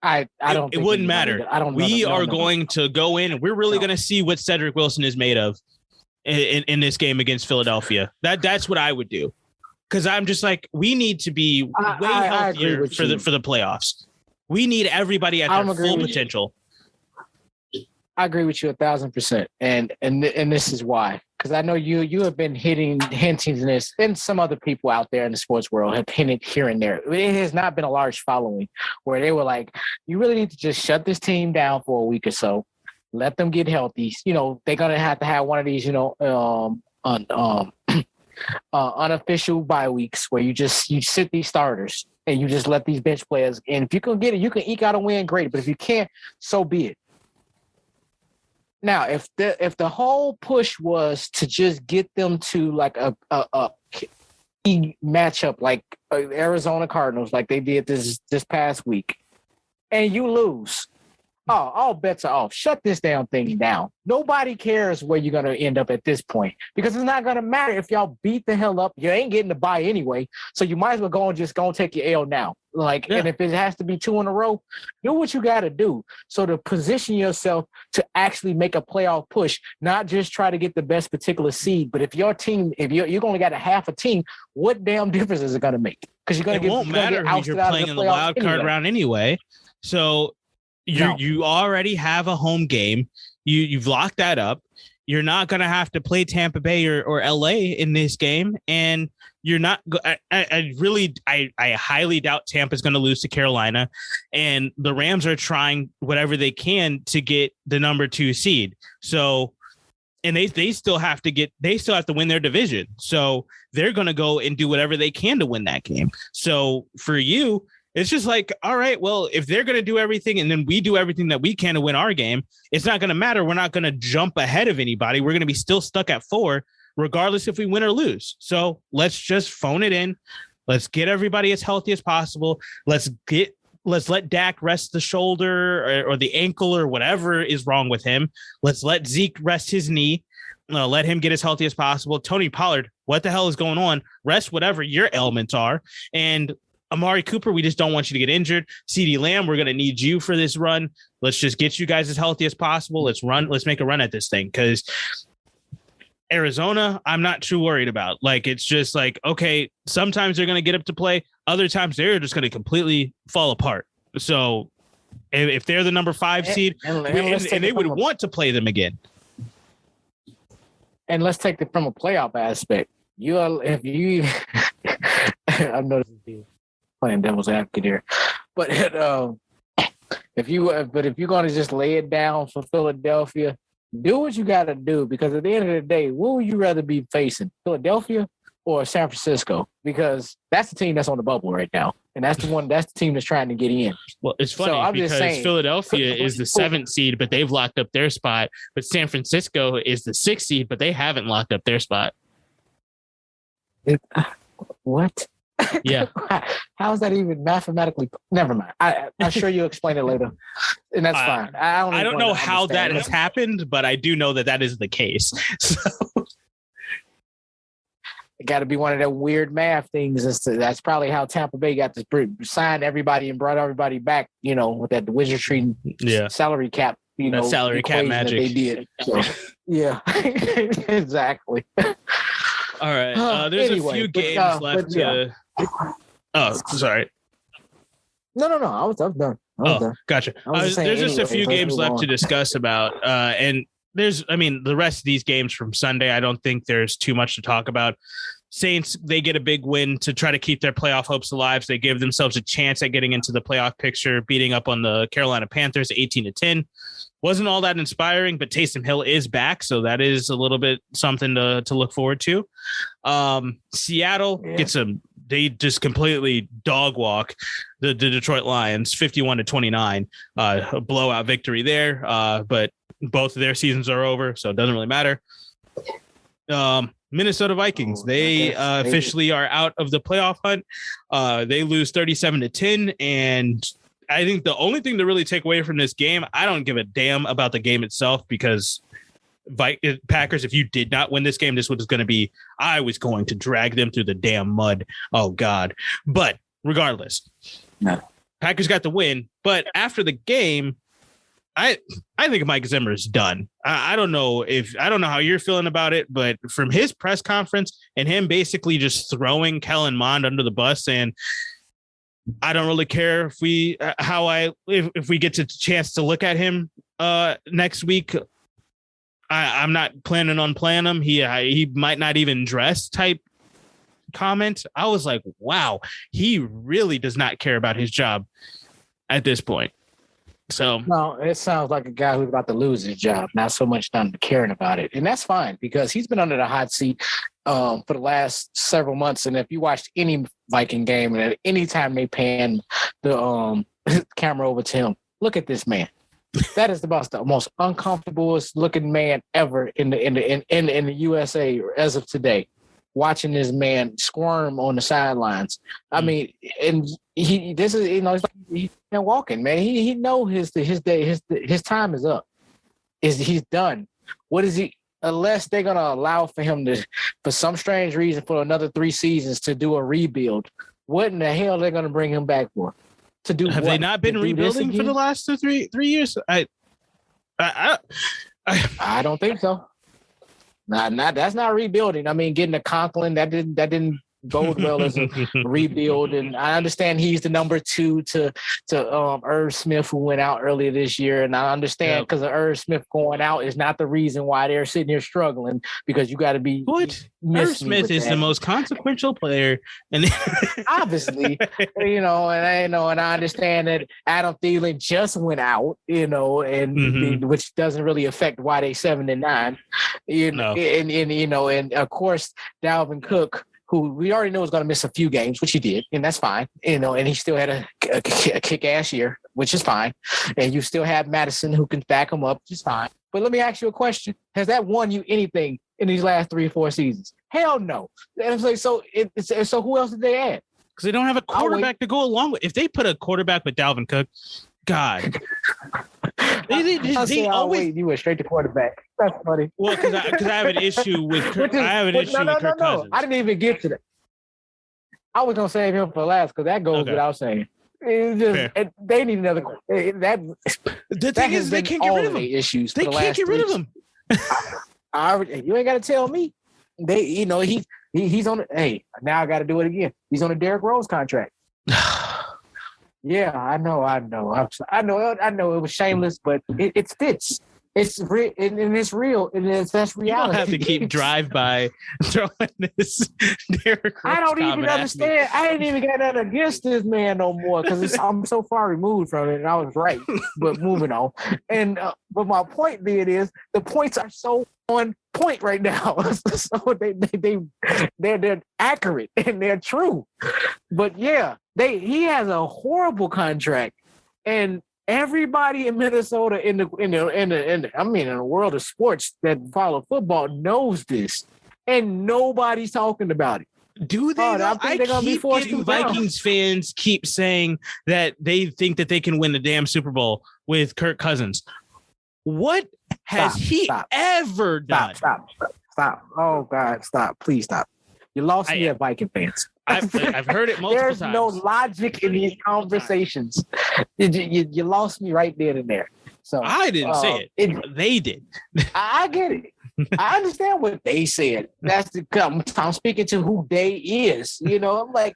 I don't. It wouldn't matter. We are going to go in and we're really going to see what Cedric Wilson is made of in this game against Philadelphia. That's what I would do. Because I'm just like, we need to be way healthier for the playoffs. We need everybody at their full potential. I agree with you 1,000%, and this is why. Because I know you have been hinting this, and some other people out there in the sports world have hinted here and there. It has not been a large following where they were like, you really need to just shut this team down for a week or so, let them get healthy. You know, they're gonna have to have one of these, unofficial bye weeks where you sit these starters and you just let these bench players. And if you can get it, you can eke out a win, great. But if you can't, so be it. Now, if the whole push was to just get them to like a key matchup like Arizona Cardinals, like they did this past week, and you lose, all bets are off. Shut this damn thing down. Nobody cares where you're going to end up at this point because it's not going to matter if y'all beat the hell up. You ain't getting the bye anyway, so you might as well go and take your L now. And if it has to be 2 in a row, do what you got to do. So to position yourself to actually make a playoff push, not just try to get the best particular seed. But if your team, if you're only got a half a team, what damn difference is it going to make? Because it won't matter if you're playing in the wild card round anyway. So you already have a home game. You've locked that up. You're not going to have to play Tampa Bay or LA in this game. And you're not, I highly doubt Tampa's going to lose to Carolina, and the Rams are trying whatever they can to get the number 2 seed. So, and they still have to win their division. So they're going to go and do whatever they can to win that game. So for you, it's just like, all right, well, if they're going to do everything and then we do everything that we can to win our game, it's not going to matter. We're not going to jump ahead of anybody. We're going to be still stuck at 4, regardless if we win or lose. So let's just phone it in. Let's get everybody as healthy as possible. Let's let Dak rest the shoulder or the ankle or whatever is wrong with him. Let's let Zeke rest his knee. Let him get as healthy as possible. Tony Pollard, what the hell is going on? Rest whatever your ailments are. And Amari Cooper, we just don't want you to get injured. CeeDee Lamb, we're going to need you for this run. Let's just get you guys as healthy as possible. Let's make a run at this thing, because Arizona, I'm not too worried about. Like, it's just like, okay, sometimes they're going to get up to play. Other times they're just going to completely fall apart. So if they're the number 5 seed, and they would want to play them again. And let's take it from a playoff aspect. I know this is playing devil's advocate here, but if you're going to just lay it down for Philadelphia, do what you got to do, because at the end of the day, what would you rather be facing, Philadelphia or San Francisco? Because that's the team that's on the bubble right now, and that's the team that's trying to get in. Well, it's funny because Philadelphia is the 7th seed, but they've locked up their spot. But San Francisco is the 6th seed, but they haven't locked up their spot. What? Yeah. How is that even mathematically? Never mind. I'm sure you'll explain it later, and that's fine. I don't know how that has happened, but I do know that is the case. So. It got to be one of the weird math things. That's probably how Tampa Bay got to sign everybody and brought everybody back, with that wizardry salary cap, salary cap magic they did. So, yeah, exactly. All right. There's a few games left to. Oh, sorry. No. I was done. Gotcha. There's just a few games left to discuss about. And the rest of these games from Sunday, I don't think there's too much to talk about. Saints, they get a big win to try to keep their playoff hopes alive. So they give themselves a chance at getting into the playoff picture, beating up on the Carolina Panthers 18-10. Wasn't all that inspiring, but Taysom Hill is back, so that is a little bit something to look forward to. Seattle gets they just completely dog walk the Detroit Lions 51-29, a blowout victory there. But both of their seasons are over, so it doesn't really matter. Minnesota Vikings, they officially are out of the playoff hunt. They lose 37-10, and I think the only thing to really take away from this game, I don't give a damn about the game itself, because Packers, if you did not win this game, this was going to be, I was going to drag them through the damn mud. Oh, God. But regardless, Packers got the win. But after the game, I think Mike Zimmer is done. I don't know how you're feeling about it, but from his press conference and him basically just throwing Kellen Mond under the bus, and I don't really care if we get a chance to look at him next week. I'm not planning on playing him. He might not even dress type comment. I was like, wow, he really does not care about his job at this point. So no, it sounds like a guy who's about to lose his job, not so much done caring about it. And that's fine, because he's been under the hot seat for the last several months. And if you watched any Viking game, and at any time they pan the camera over to him, look at this man. That is the most uncomfortable looking man ever in the USA as of today. Watching this man squirm on the sidelines. I mean, and he's walking, man. He know his time is up. He's done. What is he? Unless they're gonna allow for him to, for some strange reason, for another 3 seasons to do a rebuild. What in the hell are they gonna bring him back for? To do? Have they not been rebuilding for the last 3 years? I don't think so. Not that's not rebuilding. I mean, getting a Conklin that didn't bode well as a rebuild. And I understand he's the number 2 to Irv Smith, who went out earlier this year. And I understand, because of Irv Smith going out is not the reason why they're sitting here struggling, because you got to be. What? Irv Smith is the most consequential player, and obviously, and I understand that Adam Thielen just went out, and which doesn't really affect why they 7-9, and of course Dalvin Cook, who we already know is going to miss a few games, which he did, and that's fine, and he still had a kick-ass year, which is fine, and you still have Madison who can back him up, which is fine. But let me ask you a question: has that won you anything in these last 3 or 4 seasons? Hell no. And I'm like, so who else did they add? Because they don't have a quarterback to go along with. If they put a quarterback with Dalvin Cook, God. they always. You went straight to quarterback. That's funny. Well, because I have an issue with Kirk. I have an issue with Kirk Cousins. I didn't even get to that. I was gonna save him for last, because that goes without saying. It's just, they need another. The thing is, they can't get rid of him. Issues. They can't get rid of him. You ain't got to tell me. He's on. Hey, now I got to do it again. He's on a Derrick Rose contract. Yeah, I know. It was shameless, but it fits. It's real, and it's real, and that's reality. You don't have to keep drive-by throwing this Derrick Rose. I don't even understand. I ain't even got nothing against this man no more, because I'm so far removed from it, and I was right. But moving on, and but my point being is, the points are so on point right now, so they're accurate and they're true. But yeah, he has a horrible contract, and everybody in Minnesota in the world of sports that follow football knows this, and nobody's talking about it. Do they? I think they're gonna be forced to. Vikings fans keep saying that they think that they can win the damn Super Bowl with Kirk Cousins. What has he ever done? Stop. Oh God, stop. Please stop. You lost me at Viking fans. I've heard it multiple times. There's no logic in these conversations. You lost me right there and there. So I didn't say it. They did. I get it. I understand what they said. I'm speaking to who they is. You know, I'm like,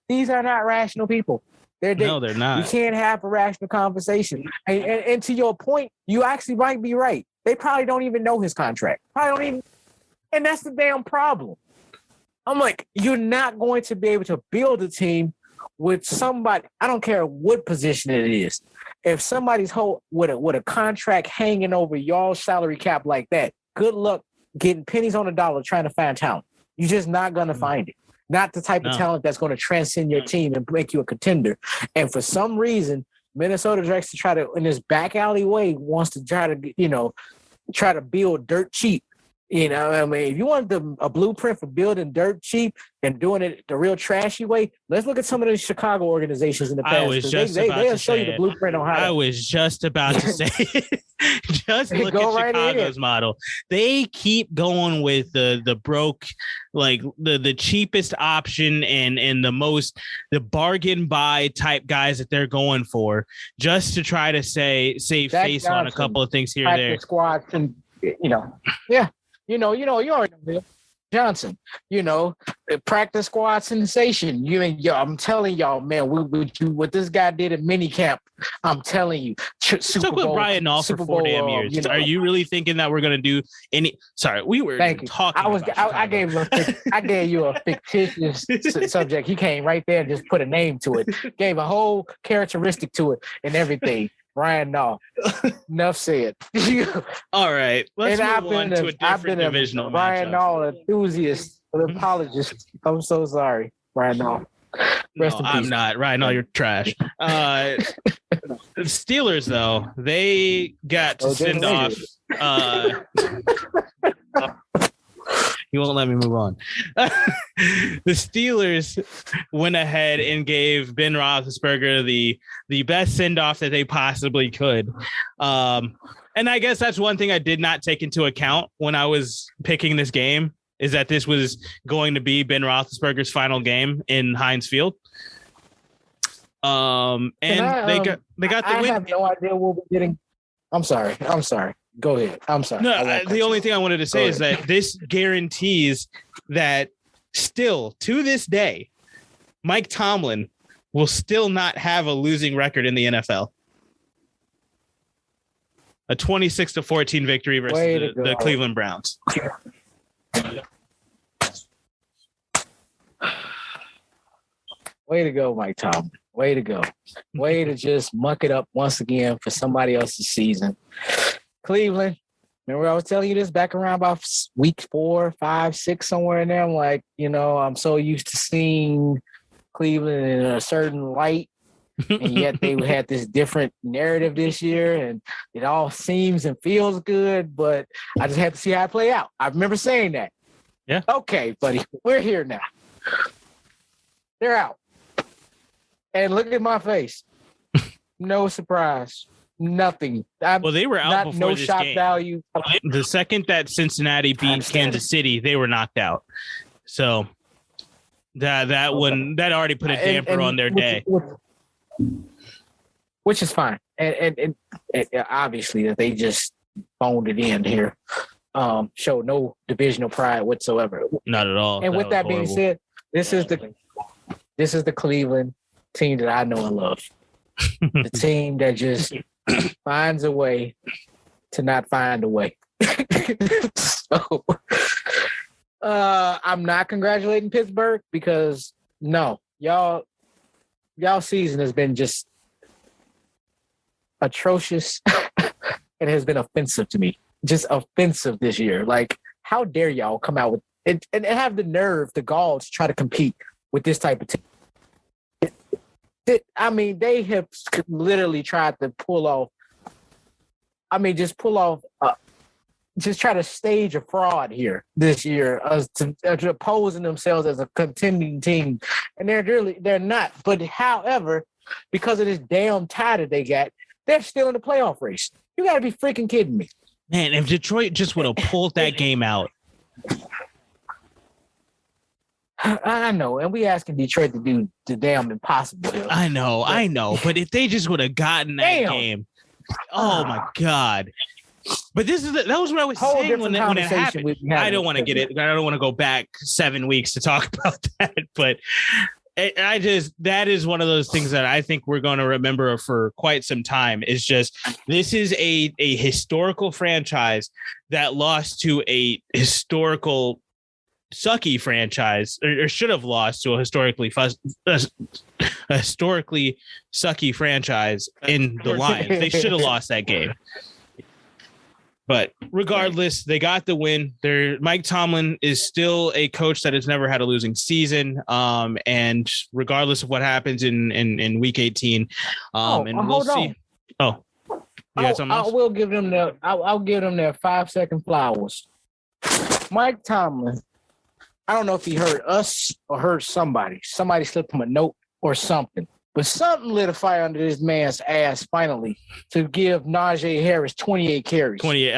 these are not rational people. No, they're not. You can't have a rational conversation. And to your point, you actually might be right. They probably don't even know his contract. And that's the damn problem. I'm like, you're not going to be able to build a team with somebody. I don't care what position it is. If somebody's with a contract hanging over y'all's salary cap like that, good luck getting pennies on the dollar trying to find talent. You're just not going to find it. Not the type of talent that's going to transcend your team and make you a contender. And for some reason, Minnesota directs to try to, in this back alley way, wants to try to build dirt cheap. You know, I mean, if you want a blueprint for building dirt cheap and doing it the real trashy way, let's look at some of the Chicago organizations in the past. They'll show you the blueprint on how. I was just about to say it. Just look at Chicago's model. They keep going with the broke, like the cheapest option and the bargain buy type guys that they're going for, just to try to save face on a couple of things here and there. Squads and yeah. You already know Johnson, practice squad sensation. I'm telling y'all, man, what this guy did at minicamp, I'm telling you. Super Bowl, Brian Nall for 4 damn years. Are you really thinking that we're going to do any? Sorry, we were talking. I gave you a fictitious subject. He came right there and just put a name to it, gave a whole characteristic to it and everything. Brian Nall. Enough said. All right. Let's move on to a different divisional Brian Nall enthusiast, an apologist. I'm so sorry, Brian Nall. No, I'm not. Right now, you're trash. Steelers, though, they got to send off. You won't let me move on. The Steelers went ahead and gave Ben Roethlisberger the best send-off that they possibly could. And I guess that's one thing I did not take into account when I was picking this game, is that this was going to be Ben Roethlisberger's final game in Heinz Field. And they got the win. I have no idea what we're getting. I'm sorry. Go ahead. I'm sorry. No, the only thing I wanted to say is that this guarantees that still to this day, Mike Tomlin will still not have a losing record in the NFL. A 26-14 victory versus the Cleveland Browns. Way to go, Mike Tomlin. Way to go. Way to just muck it up once again for somebody else's season. Cleveland, remember I was telling you this back around about week 4, 5, 6, somewhere in there. I'm like, I'm so used to seeing Cleveland in a certain light, and yet they had this different narrative this year, and it all seems and feels good, but I just have to see how it play out. I remember saying that. Yeah. Okay, buddy, we're here now. They're out. And look at my face. No surprise. Nothing. They were out before this shock game. Value. The second that Cincinnati beat Kansas City, they were knocked out. So that already put a damper on their day. Which is fine. And obviously that they just phoned it in here. Showed no divisional pride whatsoever. Not at all. And with that being said, this is the Cleveland team that I know and love. The team that just finds a way to not find a way. So I'm not congratulating Pittsburgh because no, y'all season has been just atrocious. It has been offensive to me. Just offensive this year. Like, how dare y'all come out with it and have the nerve, the gall to try to compete with this type of team? They have literally tried to pull off just try to stage a fraud here this year, to posing themselves as a contending team, and they're not. But however, because of this damn tie that they got, they're still in the playoff race. You got to be freaking kidding me, man! If Detroit just would have pulled that game out. I know, and we asking Detroit to do the damn impossible. I know, but if they just would have gotten that game, oh my God! But that was what I was saying when it happened. I don't want to get it. I don't want to go back 7 weeks to talk about that, but that is one of those things that I think we're going to remember for quite some time. Is just this is a historical franchise that lost to a historical sucky franchise, or should have lost to a historically sucky franchise in the Lions. They should have lost that game. But regardless, they got the win. Mike Tomlin is still a coach that has never had a losing season. And regardless of what happens in week 18, and we'll see. Oh, you got something else? I'll give them their 5-second flowers. Mike Tomlin, I don't know if he heard us or heard somebody. Somebody slipped him a note or something. But something lit a fire under this man's ass finally to give Najee Harris 28 carries. 28.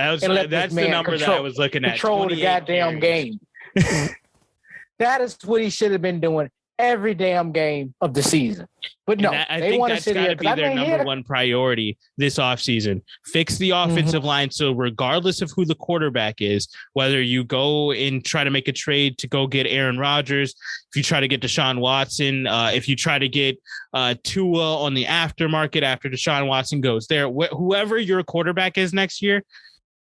That's the number that I was looking at. Control the goddamn game. That is what he should have been doing every damn game of the season. But no, I think that's got to be their number one priority this offseason. Fix the offensive line. So regardless of who the quarterback is, whether you go and try to make a trade to go get Aaron Rodgers, if you try to get Deshaun Watson, if you try to get Tua on the aftermarket after Deshaun Watson goes there, whoever your quarterback is next year,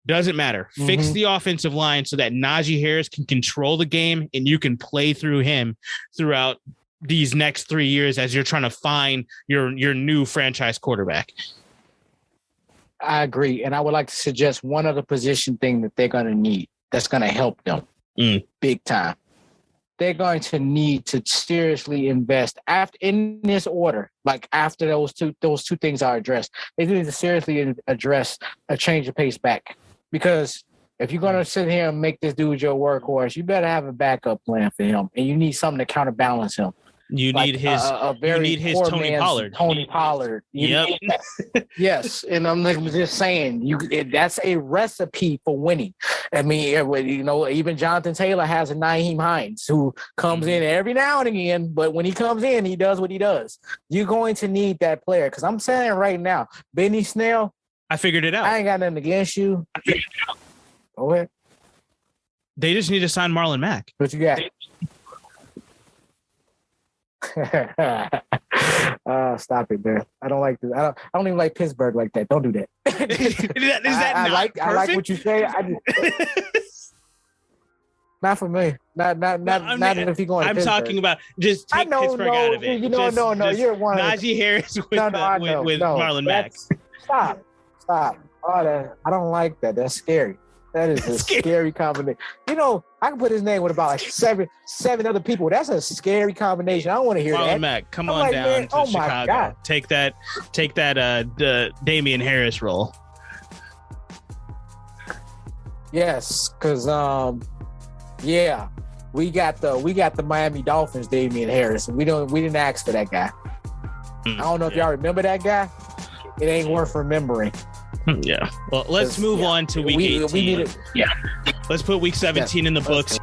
doesn't matter. Fix the offensive line so that Najee Harris can control the game and you can play through him throughout these next 3 years as you're trying to find your new franchise quarterback. I agree. And I would like to suggest one other position thing that they're going to need that's going to help them big time. They're going to need to seriously invest in this order. Like after those two things are addressed, they need to seriously address a change of pace back. Because if you're going to sit here and make this dude your workhorse, you better have a backup plan for him. And you need something to counterbalance him. You need his Tony Pollard. Tony Pollard. Yes. And I'm just saying, that's a recipe for winning. I mean, even Jonathan Taylor has a Nyheim Hines who comes in every now and again, but when he comes in, he does what he does. You're going to need that player. Because I'm saying right now, Benny Snell, I figured it out. I ain't got nothing against you. Go ahead. They just need to sign Marlon Mack. What you got? Stop it, man. I don't like this. I don't even like Pittsburgh like that. Don't do that. I like what you say. Not for me. Not if you're going. I'm talking about just take Pittsburgh out of it. No. You're one. Najee Harris with Marlon Mack. Stop. Oh, I don't like that. That's scary. That is a scary combination. I can put his name with about like seven other people. That's a scary combination. I don't want to hear Marlon that. Mack, come on down to Chicago. God. Take that Damian Harris role. Yes, because we got the Miami Dolphins Damian Harris. We didn't ask for that guy. I don't know if y'all remember that guy. It ain't worth remembering. Yeah. Well, let's move on to week 18. Let's put week 17 in the books